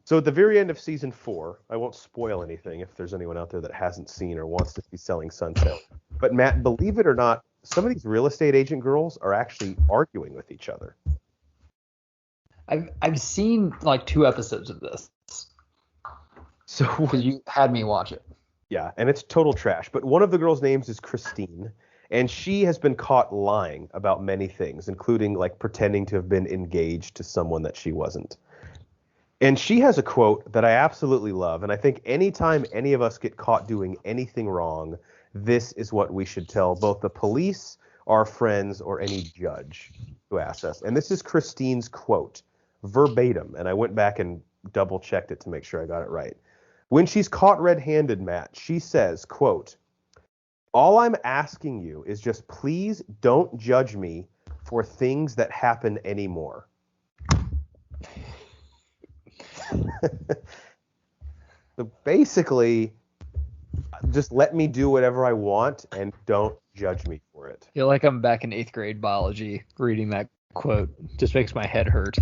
So at the very end of season 4, I won't spoil anything if there's anyone out there that hasn't seen or wants to see Selling Sunset. But Matt, believe it or not, some of these real estate agent girls are actually arguing with each other. I've seen like 2 episodes of this. So because you had me watch it. Yeah, and it's total trash. But one of the girls' names is Christine, and she has been caught lying about many things, including like pretending to have been engaged to someone that she wasn't. And she has a quote that I absolutely love, and I think anytime any of us get caught doing anything wrong, this is what we should tell both the police, our friends, or any judge who asks us. And this is Christine's quote, verbatim, and I went back and double-checked it to make sure I got it right. When she's caught red-handed, Matt, she says, quote, "All I'm asking you is just please don't judge me for things that happen anymore." So basically, just let me do whatever I want and don't judge me for it. I feel like I'm back in 8th grade biology reading that quote. Just makes my head hurt.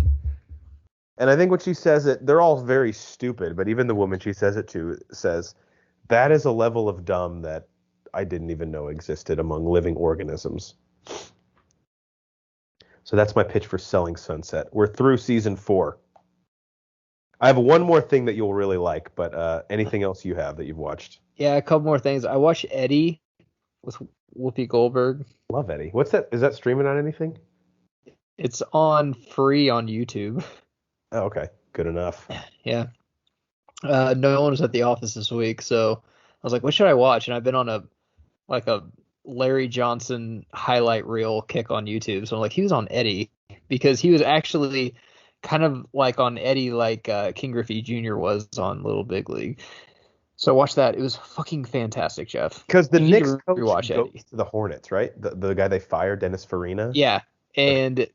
And I think when she says it, they're all very stupid, but even the woman she says it to says, that is a level of dumb that I didn't even know existed among living organisms. So that's my pitch for Selling Sunset. We're through season 4. I have one more thing that you'll really like, but anything else you have that you've watched? Yeah, a couple more things. I watched Eddie with Whoopi Goldberg. Love Eddie. What's that? Is that streaming on anything? It's on free on YouTube. Oh, okay. Good enough. Yeah. No one was at the office this week, so I was like, what should I watch? And I've been on a Larry Johnson highlight reel kick on YouTube. So I'm like, he was on Eddie because he was actually kind of like on Eddie like King Griffey Jr. was on Little Big League. So I watched that. It was fucking fantastic, Jeff. Because the Knicks coach goes to the Hornets, right? The guy they fired, Dennis Farina. Yeah, and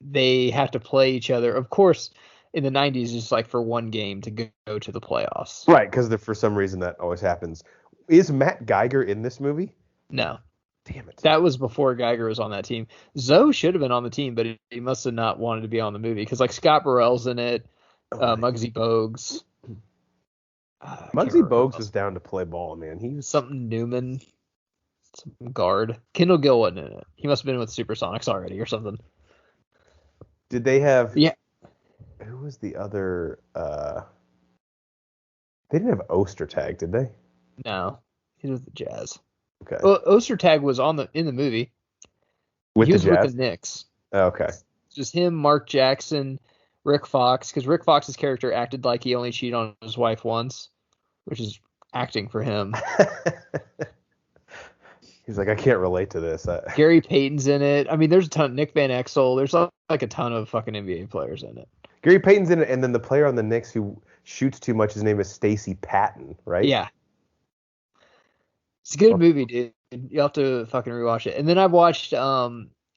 they have to play each other. Of course, in the 90s, just like for one game to go to the playoffs. Right, because for some reason that always happens. Is Matt Geiger in this movie? No. Damn it. That was before Geiger was on that team. Zoe should have been on the team, but he must have not wanted to be on the movie because like Scott Burrell's in it, Muggsy Bogues. Muggsy Bogues was down to play ball, man. He was something Newman, some guard. Kendall Gill wasn't in it. He must have been with Supersonics already or something. Did they have? Yeah. Who was the other? They didn't have Ostertag, did they? No, he was with the Jazz. Okay. Well, Ostertag was in the movie. With he the was Jazz? with the Knicks. Oh, okay. Just him, Mark Jackson, Rick Fox, because Rick Fox's character acted like he only cheated on his wife once, which is acting for him. He's like, I can't relate to this. Gary Payton's in it. I mean, there's a ton. Nick Van Exel. There's like a ton of fucking NBA players in it. Gary Payton's in it, and then the player on the Knicks who shoots too much, his name is Stacey Patton, right? Yeah. It's a good movie, dude. You'll have to fucking rewatch it. And then I've watched,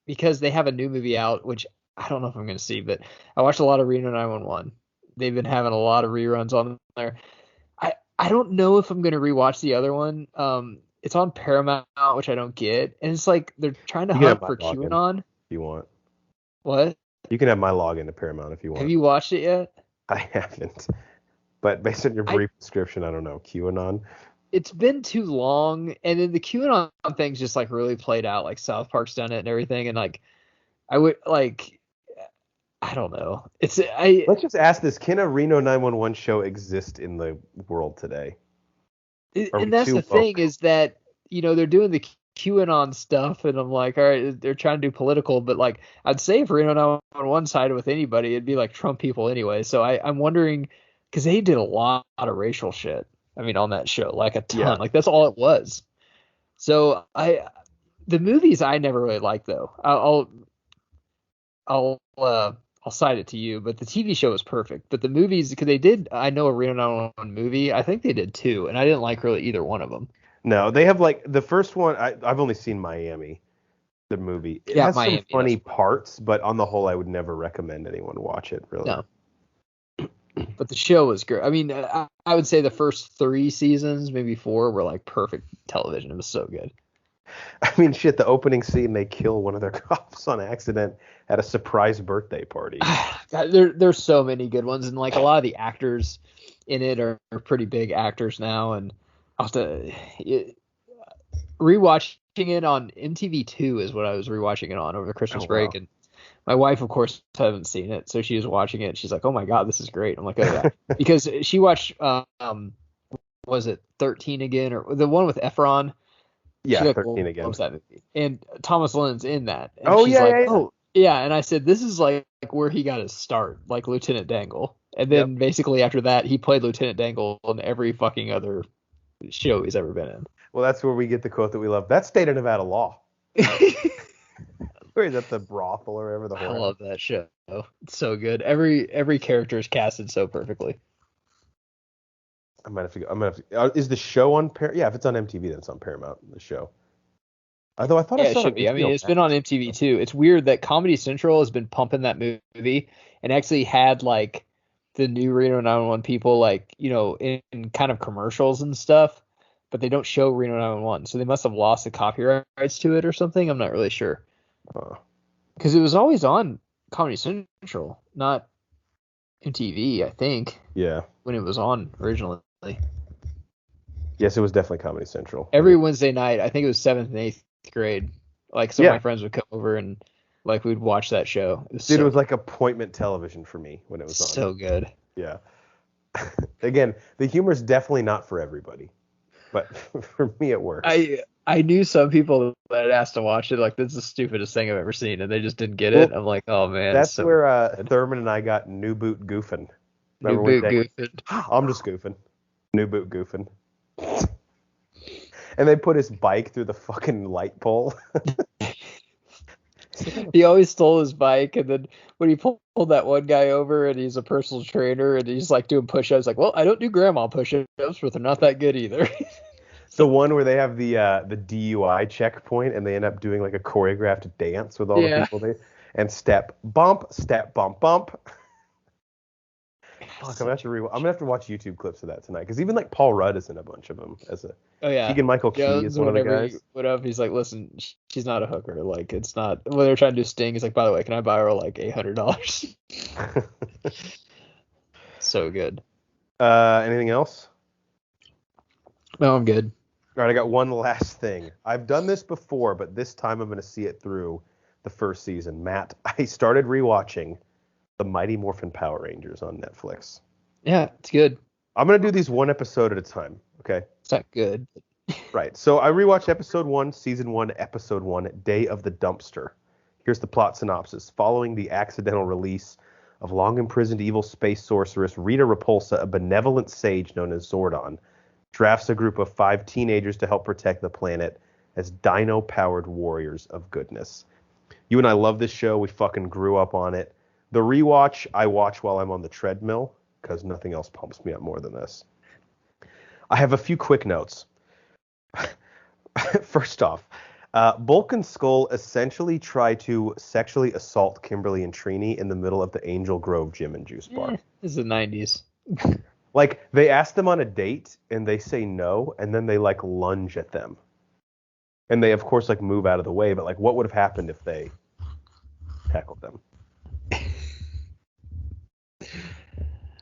because they have a new movie out, which I don't know if I'm going to see, but I watched a lot of Reno 911. They've been having a lot of reruns on there. I don't know if I'm going to rewatch the other one. It's on Paramount, which I don't get. And it's like they're trying to hunt for QAnon. If you want. What? You can have my login to Paramount if you want. Have you watched it yet? I haven't. But based on your brief description, I don't know. QAnon? It's been too long. And then the QAnon thing's just like really played out. Like South Park's done it and everything. And like, I would like, I don't know. Let's just ask this. Can a Reno 911 show exist in the world today? And that's the thing is that, they're doing the QAnon stuff, and I'm like, all right, they're trying to do political, but like, I'd say if Reno 911 sided with anybody, it'd be like Trump people anyway. So I'm wondering, because they did a lot of racial shit. I mean, on that show, like a ton. Yeah. Like that's all it was. So the movies I never really liked though. I'll I'll cite it to you, but the TV show was perfect. But the movies, because they did, I know a Reno 911 movie. I think they did two, and I didn't like really either one of them. No, they have like the first one. I've only seen Miami, the movie. It has Miami, some funny parts, but on the whole, I would never recommend anyone watch it. Really. No. But the show was great. I mean, I would say the first 3 seasons, maybe 4, were like perfect television. It was so good. I mean, shit, the opening scene, they kill one of their cops on accident at a surprise birthday party. God, there's so many good ones, and like a lot of the actors in it are pretty big actors now. And I'll have to rewatching it on MTV2 is what I was rewatching it on over the Christmas break, and my wife, of course, hasn't seen it, so she was watching it. She's like, "Oh my god, this is great!" I'm like, "Oh yeah," because she watched was it 13 again, or the one with Efron? Yeah, like, 13 again. What was that movie? And Thomas Lennon's in that. And oh she's yeah, like, yeah, yeah. Oh yeah, and I said this is like where he got his start, like Lieutenant Dangle. And then basically after that, he played Lieutenant Dangle in every fucking other show he's ever been in. Well, that's where we get the quote that we love. That's state of Nevada law. Where is that, the brothel or whatever? I love that show. It's so good. Every character is casted so perfectly. I might have to go. Is the show on Paramount? Yeah, if it's on MTV, then it's on Paramount. The show. Although I thought I saw it should be. I mean, it's been on MTV too. It's weird that Comedy Central has been pumping that movie and actually had like the new Reno 911 people, like, you know, in kind of commercials and stuff, but they don't show Reno 911, so they must have lost the copyrights to it or something. I'm not really sure. Because it was always on Comedy Central, not MTV, I think. Yeah. When it was on originally. Yes, it was definitely Comedy Central. Every Wednesday night, I think it was 7th and 8th grade. Like, some of my friends would come over and like we'd watch that show. It was like appointment television for me when it was on. So good. Yeah. Again, the humor is definitely not for everybody, but for me it works. I knew some people that had asked to watch it, like, this is the stupidest thing I've ever seen, and they just didn't get it. I'm like, oh man. That's where Thurman and I got New Boot Goofing. New Boot Goofing. I'm just goofing. New Boot Goofing. And they put his bike through the fucking light pole. He always stole his bike, and then when he pulled that one guy over, and he's a personal trainer, and he's like doing push-ups, like, well, I don't do grandma push-ups, but they're not that good either. The one where they have the DUI checkpoint, and they end up doing like a choreographed dance with all the people there, and step bump, bump. Fuck, I'm gonna have to watch YouTube clips of that tonight, because even like Paul Rudd is in a bunch of them as a. Oh yeah. Keegan-Michael Key is one of the guys. He's like, listen, she's not a hooker. Like, it's not. When they're trying to do Sting, he's like, by the way, can I buy her like $800? So good. Anything else? No, I'm good. All right, I got one last thing. I've done this before, but this time I'm going to see it through the first season. Matt, I started rewatching the Mighty Morphin Power Rangers on Netflix. Yeah, it's good. I'm going to do these one episode at a time, okay? It's not good. Right. So I rewatched episode 1, season 1, episode 1, Day of the Dumpster. Here's the plot synopsis. Following the accidental release of long-imprisoned evil space sorceress Rita Repulsa, a benevolent sage known as Zordon drafts a group of 5 teenagers to help protect the planet as dino-powered warriors of goodness. You and I love this show. We fucking grew up on it. The rewatch, I watch while I'm on the treadmill, because nothing else pumps me up more than this. I have a few quick notes. First off, Bulk and Skull essentially try to sexually assault Kimberly and Trini in the middle of the Angel Grove Gym and Juice Bar. This is the 90s. Like, they ask them on a date, and they say no, and then they, like, lunge at them. And they, of course, like, move out of the way, but, like, what would have happened if they tackled them?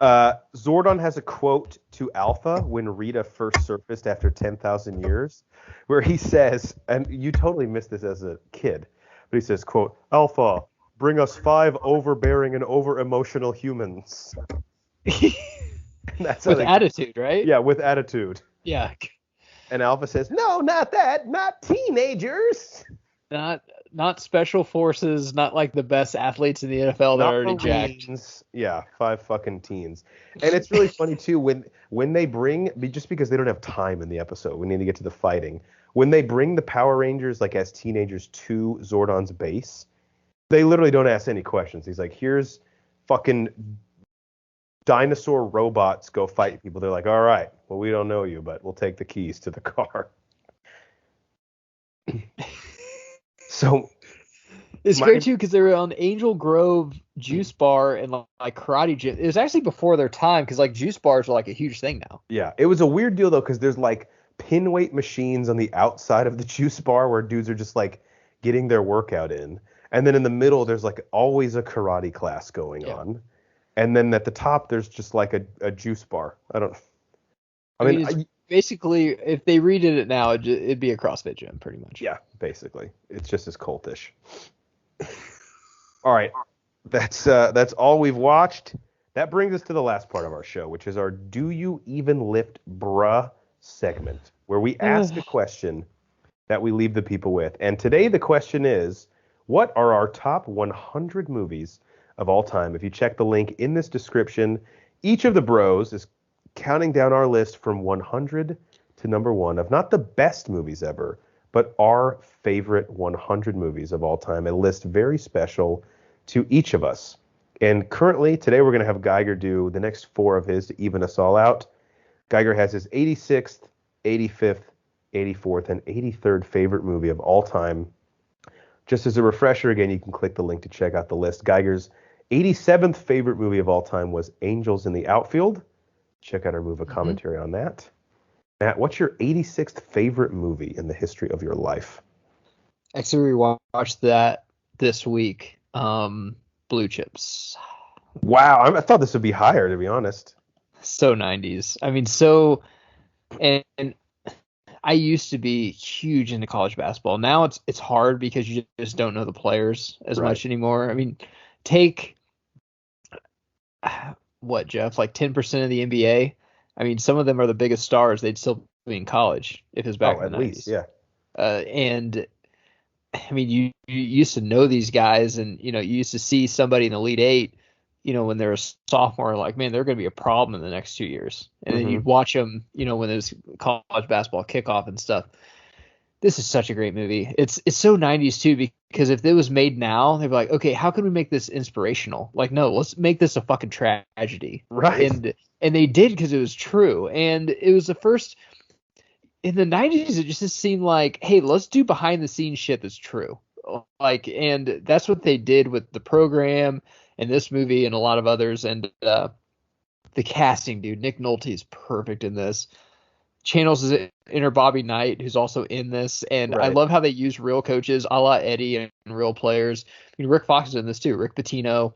Zordon has a quote to Alpha when Rita first surfaced after 10,000 years, where he says, and you totally missed this as a kid, but he says, quote, "Alpha, bring us 5 overbearing and over-emotional humans." That's with attitude, right? Yeah, with attitude. Yeah. And Alpha says, "No, not that. Not teenagers. Not special forces, not like the best athletes in the NFL that are already jacked." Yeah, 5 fucking teens. And it's really funny too when they bring, just because they don't have time in the episode, we need to get to the fighting. When they bring the Power Rangers like as teenagers to Zordon's base, they literally don't ask any questions. He's like, "Here's fucking dinosaur robots go fight people. They're like, all right, well, we don't know you, but we'll take the keys to the car. So it's great too because they were on Angel Grove Juice Bar and like karate gym. It was actually before their time because like juice bars are like a huge thing now. Yeah, it was a weird deal though because there's like pin weight machines on the outside of the juice bar where dudes are just like getting their workout in, and then in the middle there's like always a karate class going on, and then at the top there's just like a juice bar. I mean, basically, if they redid it now, it'd be a CrossFit gym, pretty much. Yeah, basically, it's just as cultish. All right, that's all we've watched. That brings us to the last part of our show, which is our "Do You Even Lift, Bruh?" segment, where we ask a question that we leave the people with. And today the question is, what are our top 100 movies of all time? If you check the link in this description, each of the bros is counting down our list from 100 to number 1 of not the best movies ever, but our favorite 100 movies of all time, a list very special to each of us. And currently, today we're going to have Geiger do the next 4 of his to even us all out. Geiger has his 86th, 85th, 84th, and 83rd favorite movie of all time. Just as a refresher, again, you can click the link to check out the list. Geiger's 87th favorite movie of all time was Angels in the Outfield. Check out our movie commentary on that. Matt, what's your 86th favorite movie in the history of your life? Actually, we watched that this week. Blue Chips. Wow, I thought this would be higher, to be honest. So 90s. I mean, and I used to be huge into college basketball. Now it's hard because you just don't know the players as much anymore. I mean, take what, Jeff? Like 10% of the NBA. I mean, some of them are the biggest stars. They'd still be in college if it's back in the 90s. Least, yeah. And I mean, you used to know these guys, and you used to see somebody in the Elite Eight, when they're a sophomore, like, man, they're going to be a problem in the next 2 years. And then you'd watch them, when there's college basketball kickoff and stuff. This is such a great movie. It's so 90s too, because if it was made now, they'd be like, okay, how can we make this inspirational? Like, no, let's make this a fucking tragedy. Right. And they did because it was true. And it was the first in the 90s. It just seemed like, hey, let's do behind the scenes shit that's true. Like, and that's what they did with the program and this movie and a lot of others. And the casting, dude, Nick Nolte is perfect in this. Channels is inner Bobby Knight, who's also in this, and I love how they use real coaches, a la Eddie, and real players. I mean, Rick Fox is in this too. Rick Pitino.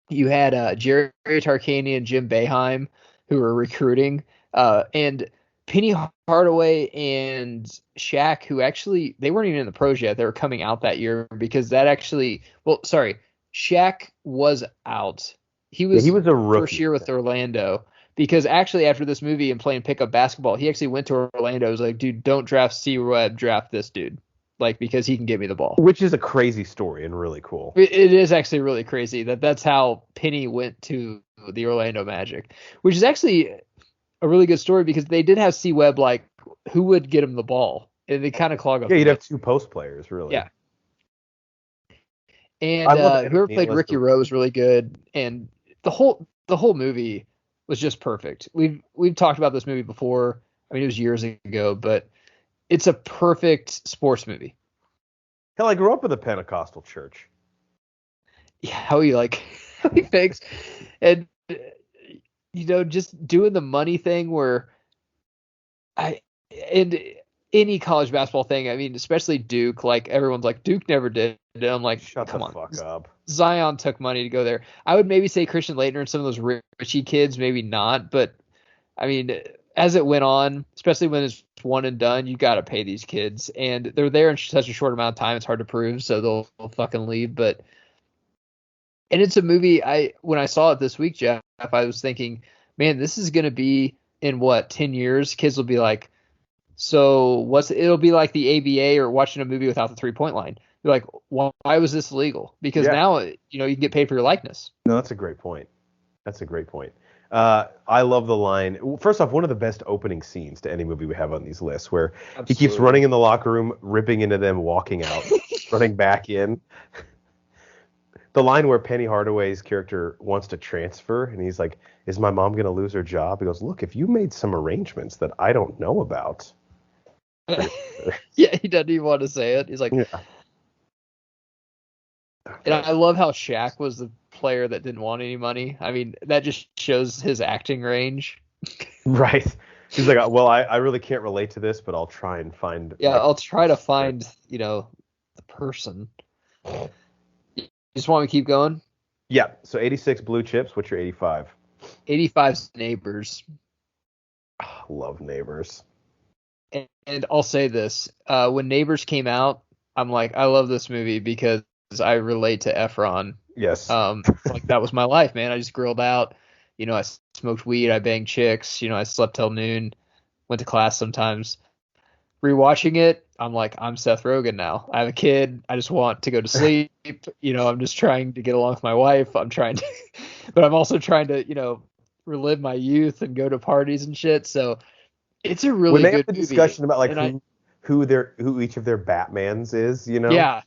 You had Jerry Tarkanian and Jim Boeheim, who were recruiting, and Penny Hardaway and Shaq, who actually they weren't even in the pros yet. They were coming out that year because Shaq was out. He was a rookie first year with Orlando. Because actually, after this movie and playing pickup basketball, he actually went to Orlando. He was like, dude, don't draft C-Webb, draft this dude. Like, because he can get me the ball. Which is a crazy story and really cool. It is actually really crazy that's how Penny went to the Orlando Magic. Which is actually a really good story because they did have C-Webb, like, who would get him the ball? And they kind of clog up. Yeah, you'd have 2 post players, really. Yeah. And whoever played Ricky Rowe was really good. And the whole movie was just perfect. We've talked about this movie before. I mean, it was years ago, but it's a perfect sports movie. Hell, I grew up in the Pentecostal church. Yeah, how he thinks, and just doing the money thing where and any college basketball thing. I mean, especially Duke. Like everyone's like, Duke never did. And I'm like, come on, fuck up. Zion took money to go there. I would maybe say Christian Laettner and some of those Richie kids, maybe not. But I mean, as it went on, especially when it's one and done, you got to pay these kids, and they're there in such a short amount of time. It's hard to prove, so they'll fucking leave. And it's a movie. When I saw it this week, Jeff, I was thinking, man, this is gonna be in 10 years. Kids will be like, so it'll be like the ABA or watching a movie without the 3-point line. You're like, why was this illegal? Because now, you can get paid for your likeness. No, that's a great point. I love the line. First off, one of the best opening scenes to any movie we have on these lists where he keeps running in the locker room, ripping into them, walking out, running back in. The line where Penny Hardaway's character wants to transfer, and he's like, "Is my mom gonna lose her job?" He goes, "Look, if you made some arrangements that I don't know about." Yeah, he doesn't even want to say it. He's like, Yeah. and I love how Shaq was the player that didn't want any money. I mean, that just shows his acting range. Right. He's like, well, I really can't relate to this, but I'll try and find. Yeah, I'll try to find, the person. You just want me to keep going? Yeah. So 86 Blue Chips. What's your 85? 85's Neighbors. Love Neighbors. And I'll say this. When Neighbors came out, I'm like, I love this movie because I relate to Efron. Yes. Like that was my life, man. I just grilled out. I smoked weed. I banged chicks. I slept till noon. Went to class sometimes. Rewatching it, I'm like, I'm Seth Rogen now. I have a kid. I just want to go to sleep. I'm just trying to get along with my wife. I'm trying to, but I'm also trying to, relive my youth and go to parties and shit. So it's a really when they good have the movie. discussion about like who each of their Batmans is, Yeah,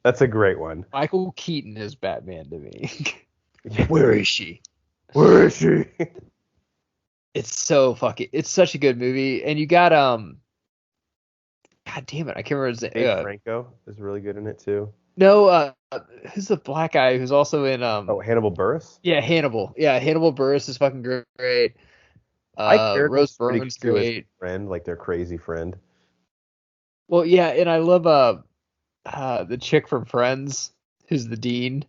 that's a great one. Michael Keaton is Batman to me. Yeah. Where is she? Where is she? It's such a good movie. And you got God damn it, I can't remember his name. Dave Franco is really good in it too. No, who's the black guy who's also in Hannibal Buress? Yeah, Hannibal. Yeah, Hannibal Buress is fucking great. Rose Byrne's great. Friend, like their crazy friend. Well, yeah, and I love the chick from Friends who's the dean.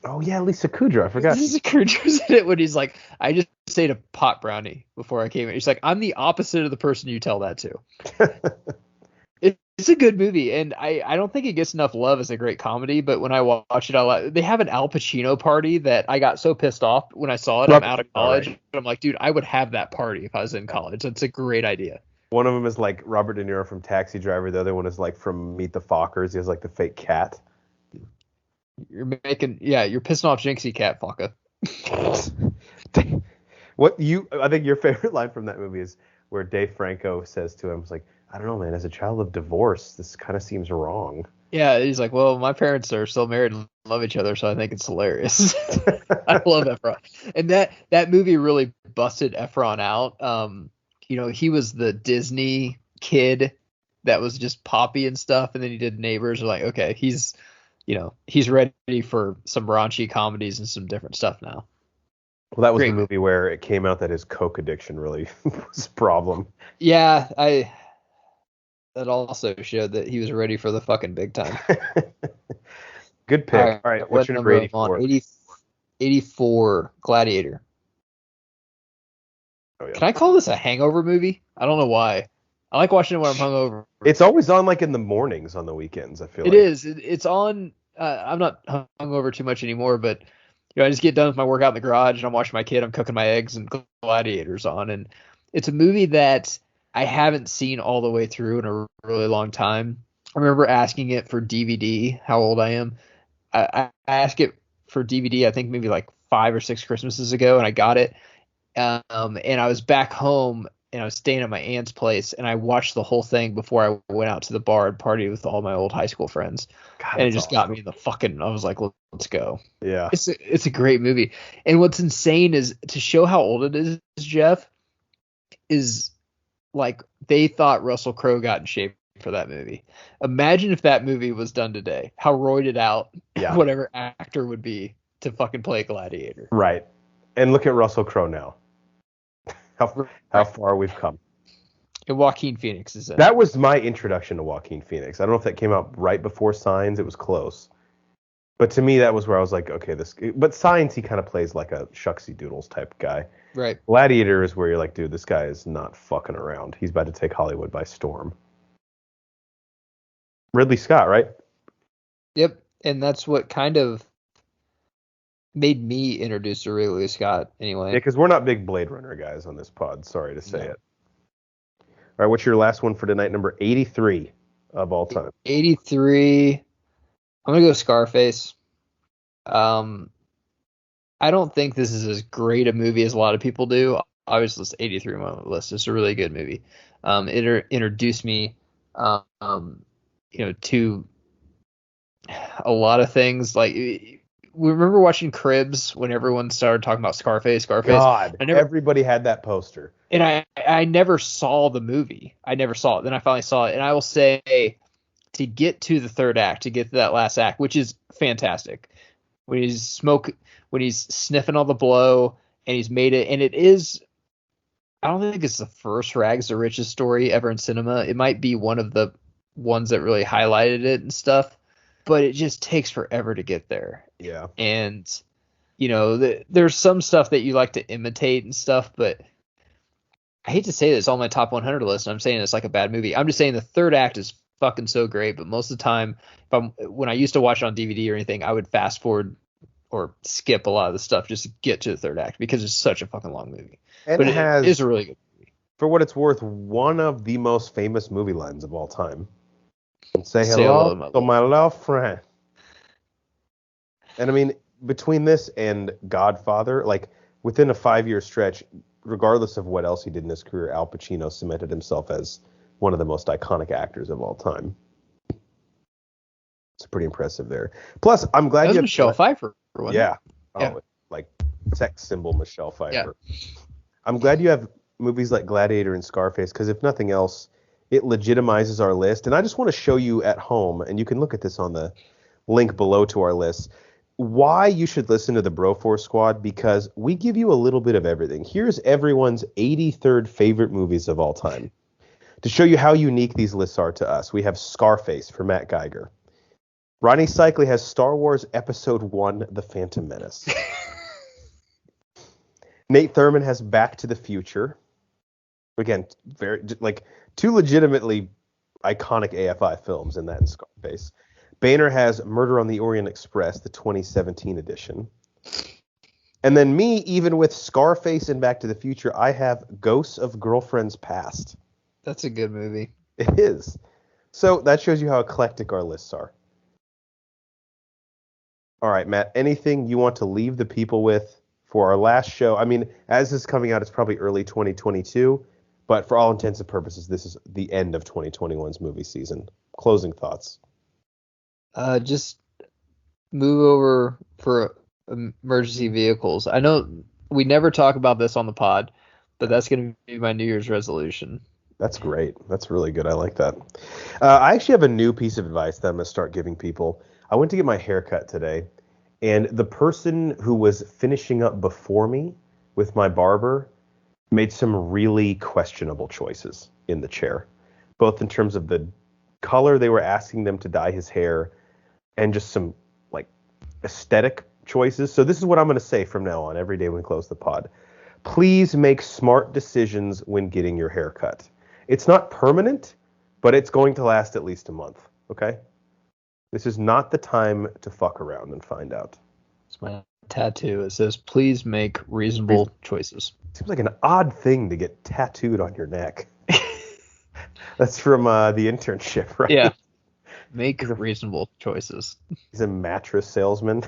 Oh yeah, Lisa Kudrow. I forgot. Lisa Kudrow's in it when he's like, I just ate a pot brownie before I came in. He's like, I'm the opposite of the person you tell that to. It's a good movie, and I don't think it gets enough love as a great comedy, but when I watch it, they have an Al Pacino party that I got so pissed off when I saw it. I'm out of college. Right. I'm like, dude, I would have that party if I was in college. That's a great idea. One of them is like Robert De Niro from Taxi Driver. The other one is like from Meet the Fockers. He has like the fake cat. You're pissing off Jinxie Cat, Focka. I think your favorite line from that movie is where Dave Franco says to him, "It's like, I don't know, man. As a child of divorce, this kind of seems wrong." Yeah, he's like, well, my parents are still married and love each other, so I think it's hilarious. I love Efron. And that movie really busted Efron out. He was the Disney kid that was just poppy and stuff, and then he did Neighbors. Like, okay, he's ready for some raunchy comedies and some different stuff now. Well, that was the movie where it came out that his coke addiction really was a problem. Yeah, that also showed that he was ready for the fucking big time. Good pick. All right, what's your number 84? 84, Gladiator. Oh, yeah. Can I call this a hangover movie? I don't know why. I like watching it when I'm hungover. It's always on like in the mornings on the weekends, I feel like. It is. It's on. I'm not hungover too much anymore, but I just get done with my workout in the garage and I'm watching my kid. I'm cooking my eggs and Gladiator's on. And it's a movie that I haven't seen all the way through in a really long time. I remember asking it for DVD, how old I am. I asked it for DVD, I think maybe like 5 or 6 Christmases ago, and I got it. And I was back home and I was staying at my aunt's place, and I watched the whole thing before I went out to the bar and partied with all my old high school friends. God, and it just got me in the fucking, I was like, let's go. Yeah. It's a great movie. And what's insane is to show how old it is, Jeff, is like they thought Russell Crowe got in shape for that movie. Imagine if that movie was done today, how roided out whatever actor would be to fucking play Gladiator. Right. And look at Russell Crowe now. How far we've come. And Joaquin Phoenix is in. That was my introduction to Joaquin Phoenix. I don't know if that came out right before Signs. It was close. But to me, that was where I was like, okay, but Signs, he kind of plays like a Shucksy Doodles type guy. Right. Gladiator is where you're like, dude, this guy is not fucking around. He's about to take Hollywood by storm. Ridley Scott, right? Yep. And that's what kind of made me introduced to Ridley Scott anyway. Yeah, because we're not big Blade Runner guys on this pod. Sorry to say it. All right, what's your last one for tonight? Number 83 of all time. 83. I'm going to go Scarface. I don't think this is as great a movie as a lot of people do. Obviously, it's 83 on my list. It's a really good movie. It introduced me, to a lot of things. Like remember watching Cribs when everyone started talking about Scarface. God, everybody had that poster. And I never saw the movie. I never saw it. Then I finally saw it. And I will say, to get to the third act, to get to that last act, which is fantastic, when he's sniffing all the blow and he's made it, and it is, I don't think it's the first rags to riches story ever in cinema. It might be one of the ones that really highlighted it and stuff, but it just takes forever to get there. Yeah. And, there's some stuff that you like to imitate and stuff, but I hate to say this on my top 100 list, and I'm saying it's like a bad movie. I'm just saying the third act is fucking so great, but most of the time, when I used to watch it on DVD or anything, I would fast forward or skip a lot of the stuff just to get to the third act because it's such a fucking long movie. And but it is a really good movie. For what it's worth, one of the most famous movie lines of all time. Say hello to my little friend. And I mean, between this and Godfather, like within a 5-year stretch, regardless of what else he did in his career, Al Pacino cemented himself as one of the most iconic actors of all time. It's pretty impressive there. Plus, I'm glad you have Michelle Pfeiffer. Yeah. Like sex symbol Michelle Pfeiffer. Yeah. I'm glad you have movies like Gladiator and Scarface, because if nothing else, it legitimizes our list. And I just want to show you at home, and you can look at this on the link below to our list, why you should listen to the Broforce Squad, because we give you a little bit of everything. Here's everyone's 83rd favorite movies of all time. To show you how unique these lists are to us, we have Scarface for Matt Geiger. Ronnie Cycli has Star Wars Episode 1, The Phantom Menace. Nate Thurman has Back to the Future. Again, very like two legitimately iconic AFI films in that and Scarface. Boehner has Murder on the Orient Express, the 2017 edition. And then me, even with Scarface and Back to the Future, I have Ghosts of Girlfriends Past. That's a good movie. It is. So that shows you how eclectic our lists are. All right, Matt, anything you want to leave the people with for our last show? I mean, as this is coming out, it's probably early 2022, but for all intents and purposes, this is the end of 2021's movie season. Closing thoughts. Just move over for emergency vehicles. I know we never talk about this on the pod, but that's going to be my New Year's resolution. That's great. That's really good. I like that. I actually have a new piece of advice that I'm going to start giving people. I went to get my hair cut today, and the person who was finishing up before me with my barber made some really questionable choices in the chair, both in terms of the color they were asking them to dye his hair and just some like aesthetic choices. So this is what I'm going to say from now on every day when we close the pod. Please make smart decisions when getting your hair cut. It's not permanent, but it's going to last at least a month, okay? This is not the time to fuck around and find out. It's my tattoo. It says, please make reasonable choices. Seems like an odd thing to get tattooed on your neck. That's from the internship, right? Yeah. Make reasonable choices. He's a mattress salesman.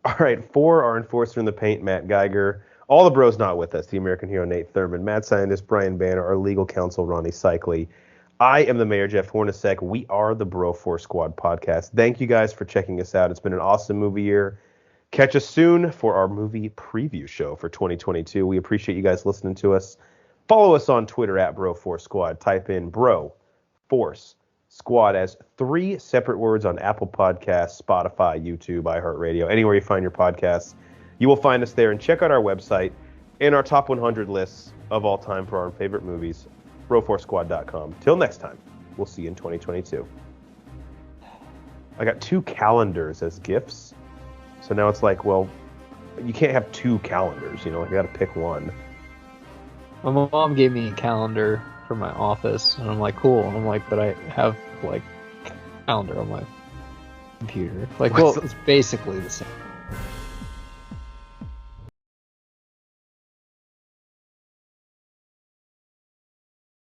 All right, for our enforcer in the paint, Matt Geiger. All the bros not with us. The American hero, Nate Thurman. Mad scientist, Brian Boehner. Our legal counsel, Ronnie Cycli. I am the mayor, Jeff Hornacek. We are the Broforce Squad podcast. Thank you guys for checking us out. It's been an awesome movie year. Catch us soon for our movie preview show for 2022. We appreciate you guys listening to us. Follow us on Twitter at Broforce Squad. Type in Bro Force Squad as 3 separate words on Apple Podcasts, Spotify, YouTube, iHeartRadio, anywhere you find your podcasts. You will find us there, and check out our website and our top 100 lists of all time for our favorite movies, broforcesquad.com. Till next time, we'll see you in 2022. I got 2 calendars as gifts, so now it's like, well, you can't have 2 calendars, you know, like you got to pick one. My mom gave me a calendar for my office, and I'm like, cool. And I'm like, but I have like a calendar on my computer. Like, well, it's basically the same.